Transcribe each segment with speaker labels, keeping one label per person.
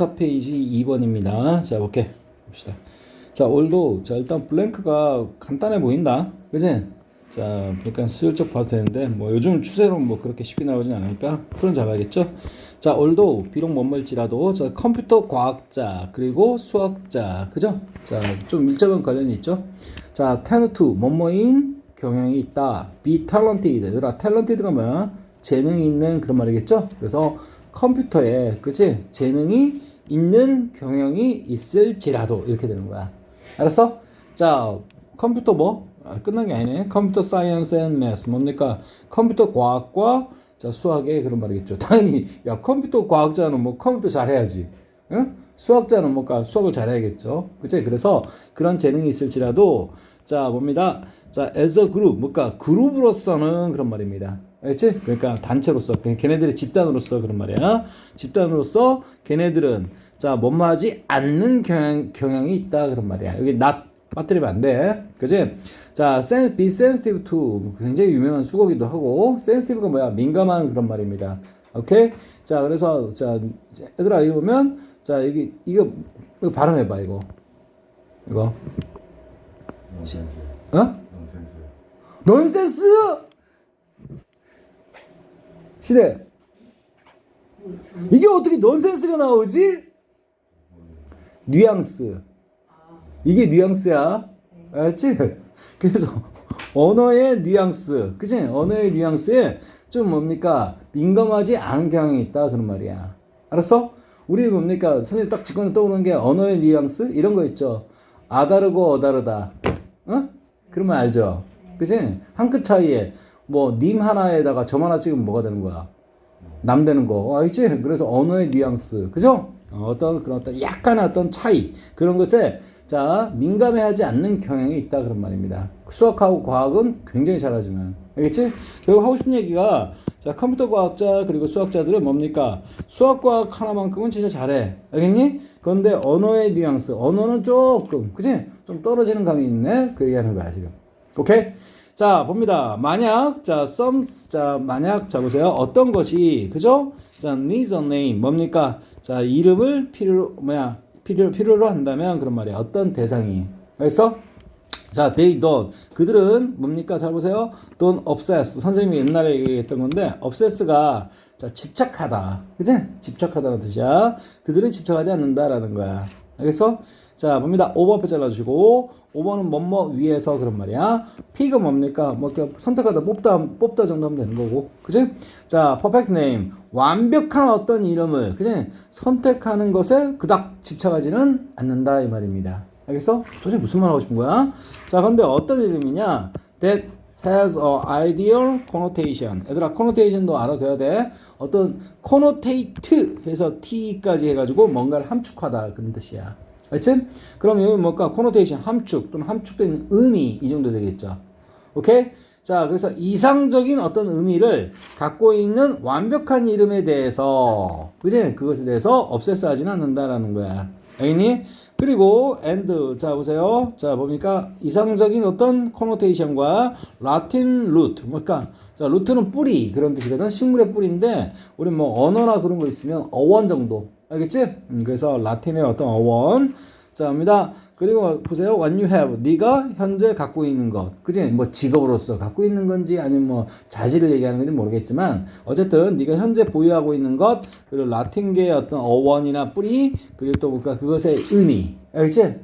Speaker 1: 64페이지 2번입니다. 자, 볼게. 봅시다. 자, 올도, 자, 일단 블랭크가 간단해 보인다. 그지? 자, 그러니까 슬쩍 봐도 되는데, 뭐, 요즘 추세로 뭐 그렇게 쉽게 나오진 않으니까, 풀은 잡아야겠죠? 자, 올도, 비록 머물지라도, 저 컴퓨터 과학자, 그리고 수학자, 그죠? 자, 좀 밀접한 관련이 있죠? 자, tend to, 뭐뭐인 경향이 있다. be talented. 얘들아, talented가 뭐야? 재능이 있는 그런 말이겠죠? 그래서 컴퓨터에, 그치? 재능이 있는 경향이 있을지라도 이렇게 되는 거야. 알았어? 자, 컴퓨터 뭐? 끝난 게 아니네. 컴퓨터 사이언스 앤 매스. 뭡니까? 컴퓨터 과학과 자, 수학의 그런 말이겠죠. 당연히, 야, 컴퓨터 과학자는 뭐 컴퓨터 잘해야지. 응? 수학자는 뭔가 수학을 잘해야겠죠. 그치? 그래서 그런 재능이 있을지라도, 자, 뭡니다. 자, as a group. 뭔가 그룹으로서는 그런 말입니다. 알겠지? 그러니까 단체로서, 걔네들의 집단으로서 그런 말이야. 집단으로서 걔네들은 자, 뭐뭐하지 않는 경향이 있다 그런 말이야. 여기 not 빠뜨리면 안 돼. 그지? 자, be sensitive to 굉장히 유명한 수거기도 하고 sensitive가 뭐야? 민감한 그런 말입니다. 오케이? 자, 그래서 자, 얘들아 이거 보면 자, 여기 이거 발음해 봐 이거. 이거.
Speaker 2: 넌센스.
Speaker 1: 어?
Speaker 2: 넌센스.
Speaker 1: 넌센스! 시대. 이게 어떻게 넌센스가 나오지? 뉘앙스. 이게 뉘앙스야. 알았지? 그래서 언어의 뉘앙스. 그치? 언어의 뉘앙스에 좀 뭡니까? 민감하지 않은 경향이 있다. 그런 말이야. 알았어? 우리 뭡니까? 선생님 딱 직관에 떠오르는 게 언어의 뉘앙스? 이런 거 있죠. 아다르고 어다르다. 어? 그러면 알죠? 그치? 한 끗 차이에 뭐 님 하나에다가 점 하나 찍으면 뭐가 되는 거야? 남 되는 거. 알지? 그래서 언어의 뉘앙스. 그죠? 어떤 그런 어떤 약간의 어떤 차이. 그런 것에 자, 민감해하지 않는 경향이 있다. 그런 말입니다. 수학하고 과학은 굉장히 잘하지만. 알겠지? 그리고 하고 싶은 얘기가 자, 컴퓨터 과학자 그리고 수학자들은 뭡니까? 수학 과학 하나만큼은 진짜 잘해. 알겠니? 그런데 언어의 뉘앙스. 언어는 조금, 그치? 좀 떨어지는 감이 있네? 그 얘기하는 거야, 지금. 오케이? 자, 봅니다. 만약, 자, 만약, 자, 보세요. 어떤 것이, 그죠? 자, needs a name. 뭡니까? 자, 이름을 필요로 한다면, 그런 말이야. 어떤 대상이. 그래서, 자, they don't. 그들은 뭡니까? 잘 보세요. don't obsess. 선생님이 옛날에 얘기했던 건데, obsess가, 자, 집착하다. 그치? 집착하다는 뜻이야. 그들은 집착하지 않는다라는 거야. 알겠어? 자, 봅니다. 5번 앞에 잘라주시고, 5번은 뭐뭐 위에서 그런 말이야. P가 뭡니까? 뭐 이렇게 선택하다 뽑다 정도 하면 되는 거고. 그치? 자, perfect name. 완벽한 어떤 이름을, 그치? 선택하는 것에 그닥 집착하지는 않는다. 이 말입니다. 알겠어? 도대체 무슨 말 하고 싶은 거야? 자, 근데 어떤 이름이냐? That has a ideal connotation. 얘들아, connotation도 알아둬야 돼. 어떤 connotate 해서 t까지 해가지고 뭔가를 함축하다. 그런 뜻이야. 알지? 그럼 여기 뭘까? connotation, 함축 또는 함축된 의미 이 정도 되겠죠. 오케이? 자, 그래서 이상적인 어떤 의미를 갖고 있는 완벽한 이름에 대해서, 그지? 그것에 대해서 obsess하지는 않는다라는 거야. 알겠니? 그리고 and, 자 보세요. 자 뭡니까? 이상적인 어떤 connotation과 라틴 root, 뭘까? 자, 루트는 뿌리 그런 뜻이거든. 식물의 뿌리인데 우리 뭐 언어나 그런 거 있으면 어원 정도. 알겠지? 그래서 라틴의 어떤 어원. 자, 합니다. 그리고 보세요. What you have. 네가 현재 갖고 있는 것. 그지? 뭐 직업으로서 갖고 있는 건지 아니면 뭐 자질을 얘기하는 건지 모르겠지만 어쨌든 네가 현재 보유하고 있는 것 그리고 라틴계의 어떤 어원이나 뿌리 그리고 또 뭔가 그것의 의미. 알겠지?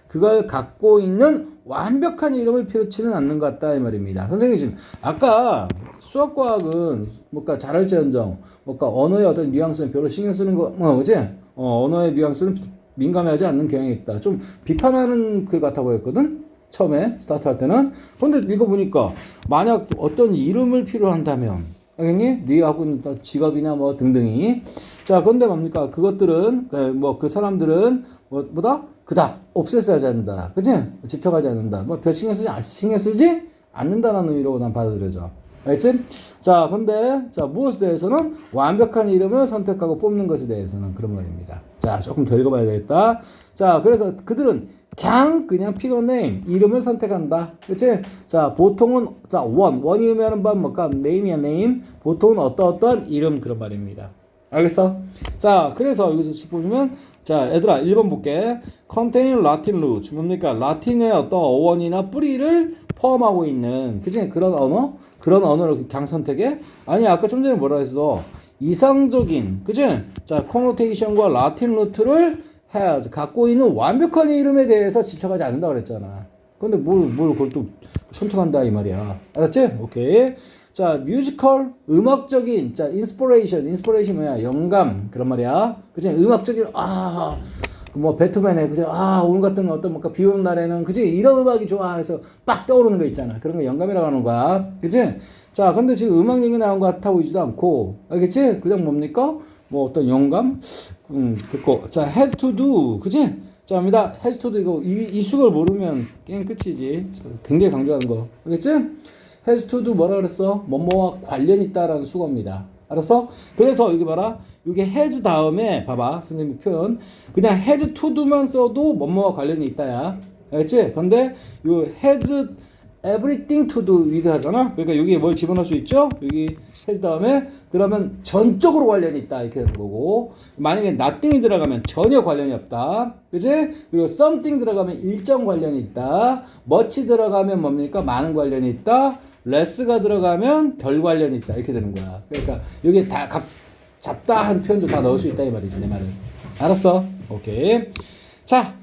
Speaker 1: 그걸 갖고 있는 완벽한 이름을 필요치는 않는 것 같다 이 말입니다. 선생님이 지금 아까 수학과학은 뭔가 잘할지언정 뭔가 언어의 어떤 뉘앙스는 별로 신경 쓰는 거, 그지? 언어의 뉘앙스는 민감하지 않는 경향이 있다. 좀 비판하는 글 같아 보였거든? 처음에 스타트할 때는. 근데 읽어보니까 만약 어떤 이름을 필요로 한다면 알겠니? 네가 하고 있는 직업이나 뭐 등등이 자, 근데 뭡니까? 그것들은 뭐 그 사람들은 뭐다? 그닥 옵세스하지 않는다. 그치? 집착하지 않는다. 뭐 별 신경 쓰지 않는다라는 의미로 난 받아들여져. 알겠지? 자, 근데, 자, 무엇에 대해서는 완벽한 이름을 선택하고 뽑는 것에 대해서는 그런 말입니다. 자, 조금 더 읽어봐야 되겠다. 자, 그래서 그들은 그냥 pick a name, 이름을 선택한다. 그치? 자, 보통은, 자, 원이 의미하는 바는 뭘까? name이야, name. 보통은 어떠한 이름 그런 말입니다. 알겠어? 자, 그래서 여기서 보면 자, 얘들아 1번 볼게. contain Latin roots. 뭡니까? 라틴의 어떤 어원이나 뿌리를 포함하고 있는 그치? 그런 언어? 그런 언어를 그냥 선택해? 아니, 아까 좀 전에 뭐라 했어? 이상적인, 그치? 자, connotation과 라틴 루트를 has, 갖고 있는 완벽한 이름에 대해서 집착하지 않는다 그랬잖아. 근데 뭘 그걸 또 선택한다 이 말이야. 알았지? 오케이. 자, 뮤지컬, 음악적인, 자, 인스피레이션 뭐야? 영감, 그런 말이야. 그치? 음악적인, 뭐, 베토벤의, 그죠? 오늘 같은 어떤, 뭔가 비 오는 날에는, 그치? 이런 음악이 좋아. 해서 빡 떠오르는 거 있잖아. 그런 거 영감이라고 하는 거야. 그치? 자, 근데 지금 음악 얘기 나온 것 같아 보이지도 않고, 알겠지? 그냥 뭡니까? 뭐, 어떤 영감? 듣고. 자, has to do, 그치? 자, 갑니다. has to do, 이거, 이 숙을 모르면 게임 끝이지. 굉장히 강조하는 거. 알겠지? has to do 뭐라 그랬어? 뭐뭐와 관련 있다라는 수거입니다. 알았어? 그래서 여기 봐라. 이게 has 다음에 봐봐. 선생님 표현. 그냥 has to do만 써도 뭐뭐와 관련이 있다야. 알겠지? 근데 요 has everything to do with 하잖아. 그러니까 여기에 뭘 집어넣을 수 있죠? 여기 has 다음에 그러면 전적으로 관련이 있다 이렇게 되는 거고, 만약에 nothing이 들어가면 전혀 관련이 없다. 그치? 그리고 something 들어가면 일정 관련이 있다. much 들어가면 뭡니까? 많은 관련이 있다. less가 들어가면 별 관련이 있다 이렇게 되는 거야. 그러니까 여기 다 잡다 한 표현도 다 넣을 수 있다 이 말이지 내 말은. 알았어? 오케이. 자,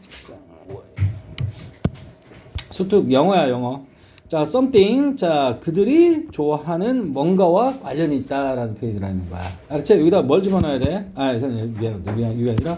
Speaker 1: 수특 영어야 영어. 자, something. 자, 그들이 좋아하는 뭔가와 관련이 있다라는 표현이라는 거야. 알았지? 여기다 뭘 집어넣어야 돼? 미안해. 이게 아니라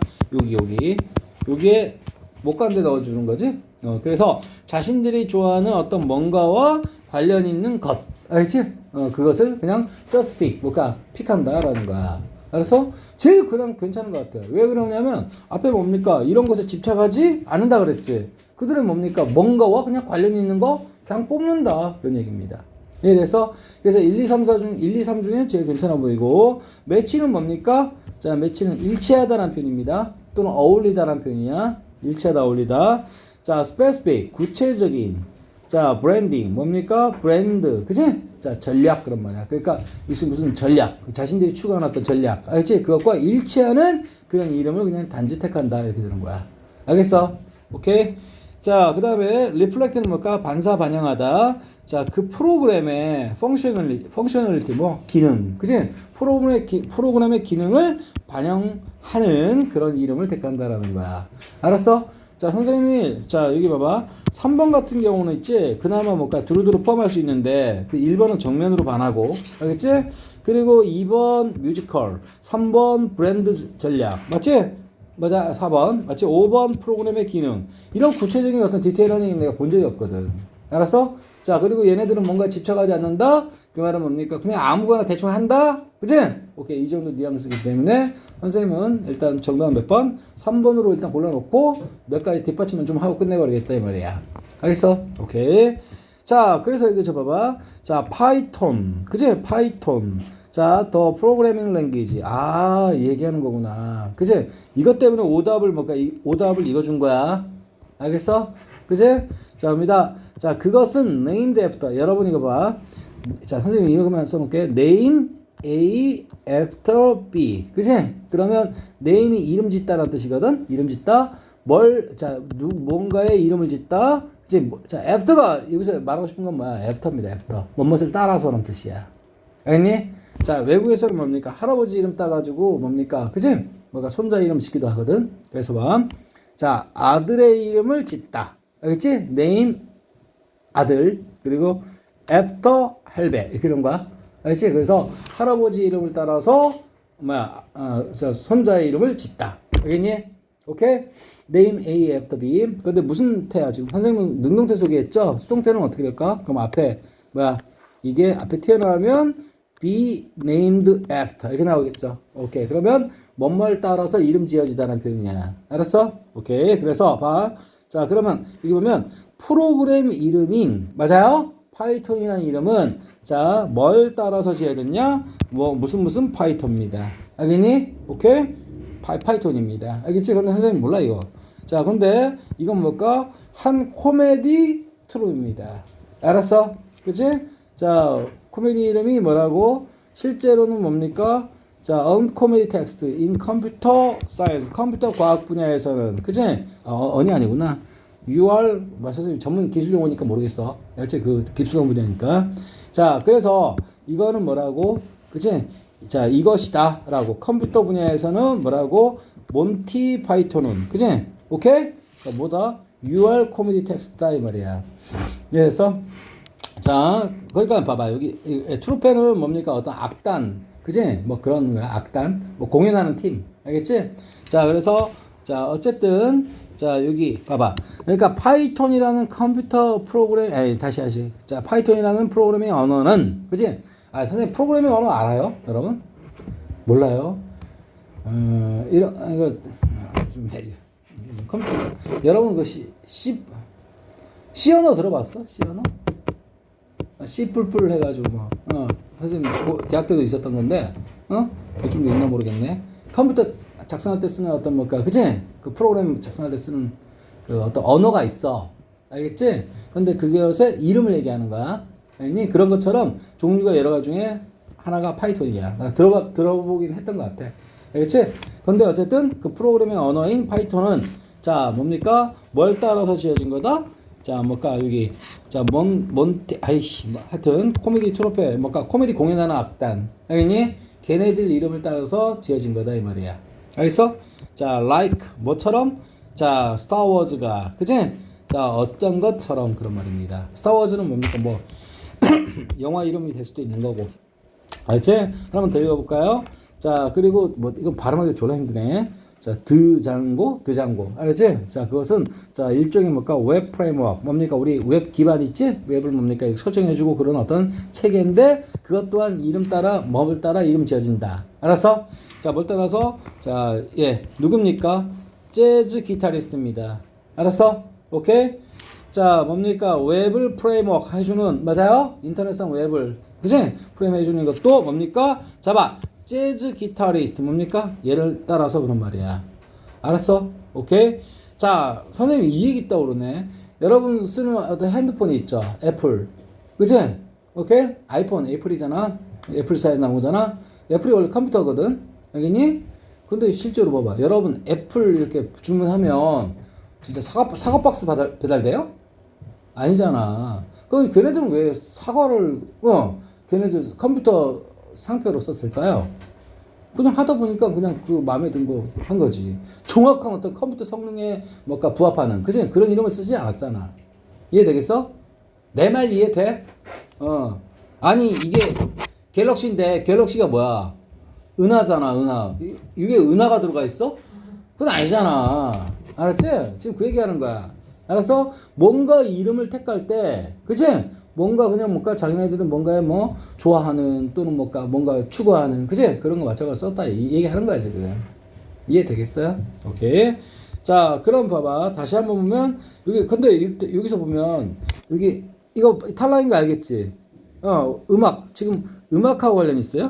Speaker 1: 여기에 못 간 데 넣어주는 거지? 그래서 자신들이 좋아하는 어떤 뭔가와 관련 있는 것. 알겠지? 그것을 그냥 just pick. 뭔가 픽한다라는 거야. 알았어? 제일 그냥 괜찮은 것 같아요. 왜 그러냐면 앞에 뭡니까? 이런 것에 집착하지 않는다 그랬지. 그들은 뭡니까? 뭔가와 그냥 관련 있는 거 그냥 뽑는다. 그런 얘기입니다. 그래서 1, 2, 3, 4 중, 1, 2, 3 중에 제일 괜찮아 보이고, 매치는 뭡니까? 자, 매치는 일치하다라는 표현입니다. 또는 어울리다라는 표현이야. 일치하다, 어울리다. 자, specific, 구체적인. 자, branding, 뭡니까? 브랜드. 그치? 자, 전략, 그런 말이야. 그러니까, 무슨 전략. 자신들이 추구하는 어떤 전략. 알지? 그것과 일치하는 그런 이름을 그냥 단지 택한다. 이렇게 되는 거야. 알겠어? 오케이? 자, 그 다음에 reflect는 뭘까? 반사 반영하다. 자, 그 프로그램의 functionality 뭐 기능, 그지? 프로그램의 기능을 반영하는 그런 이름을 택한다라는 거야. 알았어? 자, 선생님이 자 여기 봐봐. 3번 같은 경우는 있지. 그나마 뭘까? 두루두루 포함할 수 있는데 그 1번은 정면으로 반하고, 알겠지? 그리고 2번 뮤지컬, 3번 브랜드 전략, 맞지? 맞아. 4번 맞지? 5번 프로그램의 기능. 이런 구체적인 어떤 디테일한 얘기 내가 본 적이 없거든. 알았어? 자, 그리고 얘네들은 뭔가 집착하지 않는다? 그 말은 뭡니까? 그냥 아무거나 대충 한다? 그치? 오케이. 이 정도 뉘앙스이기 때문에 선생님은 일단 정답은 몇 번? 3번으로 일단 골라놓고 몇 가지 뒷받침은 좀 하고 끝내버리겠다 이 말이야. 알겠어? 오케이. 자, 그래서 이거 저 봐봐. 자, 파이톤. 그치? 파이톤. 자, 더 프로그래밍 랭귀지. 얘기하는 거구나. 그치? 이것 때문에 오답을 오답을 읽어준 거야. 알겠어? 그치? 자, 갑니다. 자, 그것은 named after. 여러분 이거 봐. 자, 선생님 이거만 써놓을게. name A after B. 그치? 그러면 name이 이름 짓다라는 뜻이거든. 이름 짓다. 뭔가의 이름을 짓다. 그치? 자, after가 여기서 말하고 싶은 건 뭐야? after입니다. after. 무엇을 따라서라는 뜻이야. 알겠니? 자, 외국에서는 뭡니까? 할아버지 이름 따가지고 뭡니까? 그치? 뭐가 손자 이름 짓기도 하거든. 그래서 봐. 자, 아들의 이름을 짓다. 알겠지? name 아들, 그리고 after 할배 그런 거야. 알겠지? 그래서 할아버지 이름을 따라서 손자의 이름을 짓다. 알겠니? 오케이? name A after B. 근데 무슨 태야? 지금 선생님은 능동태 소개했죠? 수동태는 어떻게 될까? 그럼 앞에 이게 앞에 튀어나오면 be named after 이렇게 나오겠죠. 오케이. 그러면 뭔말 따라서 이름 지어지다는 표현이야. 알았어? 오케이. 그래서 봐. 자, 그러면 여기 보면 프로그램 이름인, 맞아요? 파이썬이라는 이름은 자, 뭘 따라서 지어야 되냐? 무슨 파이썬입니다. 알겠니? 오케이? 파이썬입니다. 알겠지? 근데 선생님 몰라 이거. 자, 근데 이건 뭘까? 한 코미디 트루입니다. 알았어? 그치? 자, 코미디 이름이 뭐라고? 실제로는 뭡니까? 자, uncommon text in computer science, 컴퓨터 과학 분야에서는, 그치? 언이 아니구나. UR, 선생님 전문 기술 용어니까 모르겠어. 여태 그 깊숙한 분야니까. 자, 그래서 이거는 뭐라고? 그치? 자, 이것이다. 라고. 컴퓨터 분야에서는 뭐라고? 몬티 파이톤은. 그치? 오케이? 자, 뭐다? UR 코미디 텍스트다. 이 말이야. 그래서, 자, 그러니까 봐봐. 여기, 트루페는 뭡니까? 어떤 악단. 그지? 뭐 그런 거야. 악단. 뭐 공연하는 팀. 알겠지? 자, 그래서, 자, 어쨌든, 자, 여기 봐봐. 그러니까 파이톤이라는 컴퓨터 프로그램, 다시. 자, 파이톤이라는 프로그래밍 언어는, 그지? 선생님, 프로그래밍 언어 알아요? 여러분? 몰라요? 이거, 좀 해. 컴퓨터. 여러분, 그 C 언어 들어봤어? C 언어? C 뿔뿔 해가지고, 뭐, 선생님, 대학 때도 있었던 건데, 요즘도 있나 모르겠네. 컴퓨터 작성할 때 쓰는 어떤 뭐까, 그치? 그 프로그램 작성할 때 쓰는 그 어떤 언어가 있어. 알겠지? 근데 그것의 이름을 얘기하는 거야. 알겠니? 그런 것처럼 종류가 여러 가지 중에 하나가 파이톤이야. 나 들어보긴 했던 것 같아. 알겠지? 근데 어쨌든 그 프로그래밍 언어인 파이톤은 자, 뭡니까? 뭘 따라서 지어진 거다? 자, 뭘까, 여기. 자, 하여튼, 코미디 트로페, 뭘까, 코미디 공연하는 악단. 알겠니? 걔네들 이름을 따라서 지어진 거다, 이 말이야. 알겠어? 자, like, 뭐처럼? 자, 스타워즈가, 그치? 자, 어떤 것처럼 그런 말입니다. 스타워즈는 뭡니까, 뭐, 영화 이름이 될 수도 있는 거고. 알겠지? 한번 더 읽어볼까요? 자, 그리고 뭐, 이건 발음하기 졸라 힘드네. 자, 드장고. 알았지? 자, 그것은, 자, 일종의 뭘까? 웹 프레임워크. 뭡니까? 우리 웹 기반 있지? 웹을 뭡니까? 설정해주고 그런 어떤 체계인데, 그것 또한 이름 따라, 뭘 따라 이름 지어진다. 알았어? 자, 뭘 따라서? 자, 누굽니까? 재즈 기타리스트입니다. 알았어? 오케이? 자, 뭡니까? 웹을 프레임워크 해주는, 맞아요? 인터넷상 웹을, 그치? 프레임 해주는 것도 뭡니까? 잡아! 재즈 기타리스트 뭡니까? 얘를 따라서 그런 말이야. 알았어? 오케이? 자, 선생님이 이 얘기 있다고 그러네. 여러분 쓰는 어떤 핸드폰이 있죠? 애플. 그치? 오케이? 아이폰 애플이잖아. 애플사에서 나온 거잖아. 애플이 원래 컴퓨터거든. 알겠니? 근데 실제로 봐봐. 여러분 애플 이렇게 주문하면 진짜 사과 박스 배달돼요? 아니잖아. 그럼 걔네들은 왜 사과를 걔네들 컴퓨터 상표로 썼을까요? 그냥 하다 보니까 그냥 그 마음에 든 거 한 거지. 정확한 어떤 컴퓨터 성능에 뭔가 부합하는, 그치? 그런 이름을 쓰지 않았잖아. 이해되겠어? 내 말 이해돼? 아니, 이게 갤럭시인데, 갤럭시가 뭐야? 은하잖아, 은하. 이게 은하가 들어가 있어? 그건 아니잖아. 알았지? 지금 그 얘기하는 거야. 알았어? 뭔가 이름을 택할 때, 그치? 뭔가 그냥 뭔가 자기네들은 뭔가에 뭐 좋아하는 또는 뭔가 추구하는, 그치? 그런 거 맞춰서 썼다 이 얘기하는 거야 지금. 이해되겠어요? 오케이. 자, 그럼 봐봐. 다시 한번 보면 여기 근데 여기서 보면 여기 이거 탈락인 거 알겠지? 음악 지금 음악하고 관련 있어요?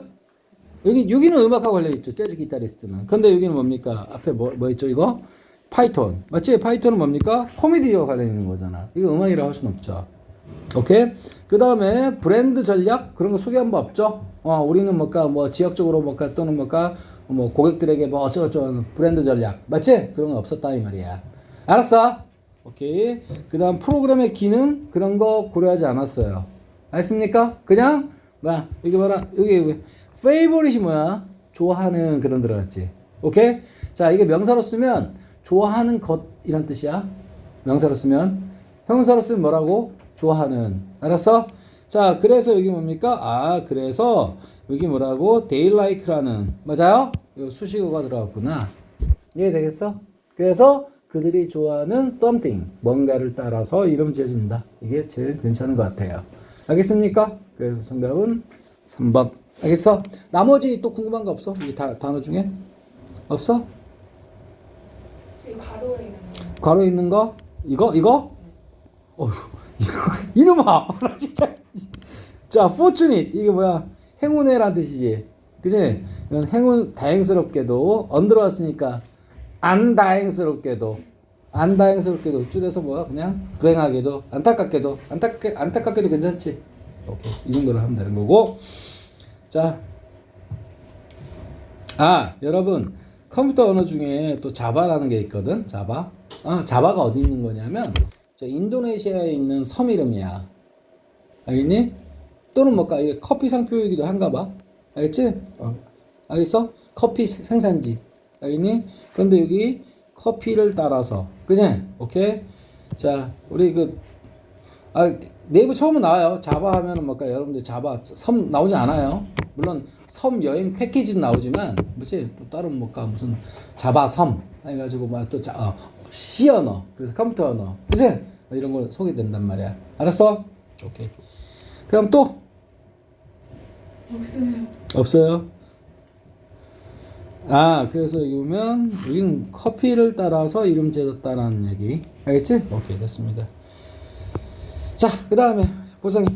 Speaker 1: 여기는 음악하고 관련 있죠. 재즈 기타리스트는. 근데 여기는 뭡니까? 앞에 뭐 있죠? 이거 파이톤 맞지? 파이톤은 뭡니까? 코미디와 관련 있는 거잖아. 이거 음악이라고 할 수는 없죠. 오케이. 그 다음에 브랜드 전략 그런 거 소개한 바 없죠. 우리는 뭐 지역적으로 또는 뭐 고객들에게 뭐 어쩌고저쩌고 브랜드 전략 맞지? 그런 거 없었다 이 말이야. 알았어? 오케이. 그 다음 프로그램의 기능 그런 거 고려하지 않았어요. 알겠습니까? 그냥 여기 봐라. 여기 favorite이 뭐야? 좋아하는 그런 들어갔지. 오케이. 자, 이게 명사로 쓰면 좋아하는 것 이란 뜻이야. 명사로 쓰면. 형용사로 쓰면 뭐라고? 좋아하는. 알았어? 자, 그래서 여기 뭡니까? 그래서 여기 뭐라고? they like라는. 맞아요? 이거 수식어가 들어갔구나. 이해되겠어? 그래서 그들이 좋아하는 something. 뭔가를 따라서 이름 지어준다. 이게 제일 괜찮은 것 같아요. 알겠습니까? 그래서 정답은 3번. 알겠어? 나머지 또 궁금한 거 없어? 이 단어 중에? 없어?
Speaker 3: 가로에 있는 거.
Speaker 1: 괄호 있는 거? 이거? 어휴. 이놈아! 나 진짜. 자, fortunate. 이게 뭐야? 행운해란 뜻이지. 그치? 이건 행운, 다행스럽게도, 언 들어왔으니까, 안 다행스럽게도 줄여서 뭐야? 그냥, 불행하게도, 안타깝게도 괜찮지? 오케이. 이 정도로 하면 되는 거고. 자, 여러분 컴퓨터 언어 중에 또 자바라는 게 있거든. 자바. 자바가 어디 있는 거냐면 저 인도네시아에 있는 섬 이름이야. 알겠니? 또는 뭔가 이게 커피 상표이기도 한가 봐. 알겠지? 알겠어? 커피 생산지. 알겠니? 그런데 여기 커피를 따라서. 그지? 오케이? 자, 우리 네이버 처음은 나와요. 자바 하면은 뭔가 여러분들 자바 섬 나오지 않아요. 물론 섬 여행 패키지도 나오지만, 뭐지? 또 다른 뭔가 무슨 자바 섬 해가지고 막 또 C 언어, 그래서 컴퓨터 언어, 그지? 이런 거 소개된단 말이야. 알았어? 오케이. 그럼 또 없어요. 그래서 여기 보면 여기는 커피를 따라서 이름 지었다라는 얘기. 알겠지? 오케이, 됐습니다. 자, 그 다음에 보성이.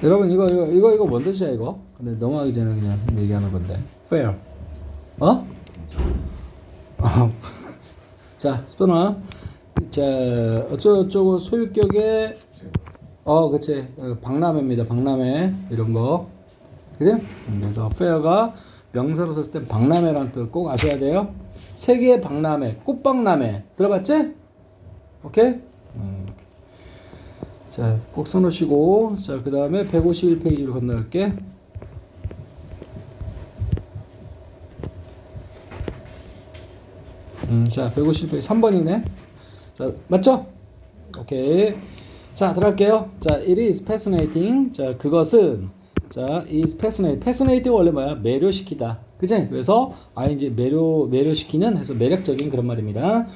Speaker 1: 여러분 이거 뭔 뜻이야 이거? 근데 넘어가기 전에 그냥 얘기하는 건데. fair. 자, 스포너. 자, 어쩌고 소유격의 그치. 박람회입니다. 박람회 이런 거. 그지? 그래서 fair가 명사로 썼을 땐 박람회라는 뜻 꼭 아셔야 돼요. 세계 박람회, 꽃박람회 들어봤지? 오케이? 자, 꼭 써놓으시고, 자, 그 다음에 151페이지로 건너갈게. 자, 151페이지 3번이네. 자, 맞죠? 오케이. 자, 들어갈게요. 자, it is fascinating. 자, 그것은, 자, is fascinating. fascinating 원래 뭐야? 매료시키다. 그치? 그래서, 이제 매료시키는 해서 매력적인 그런 말입니다.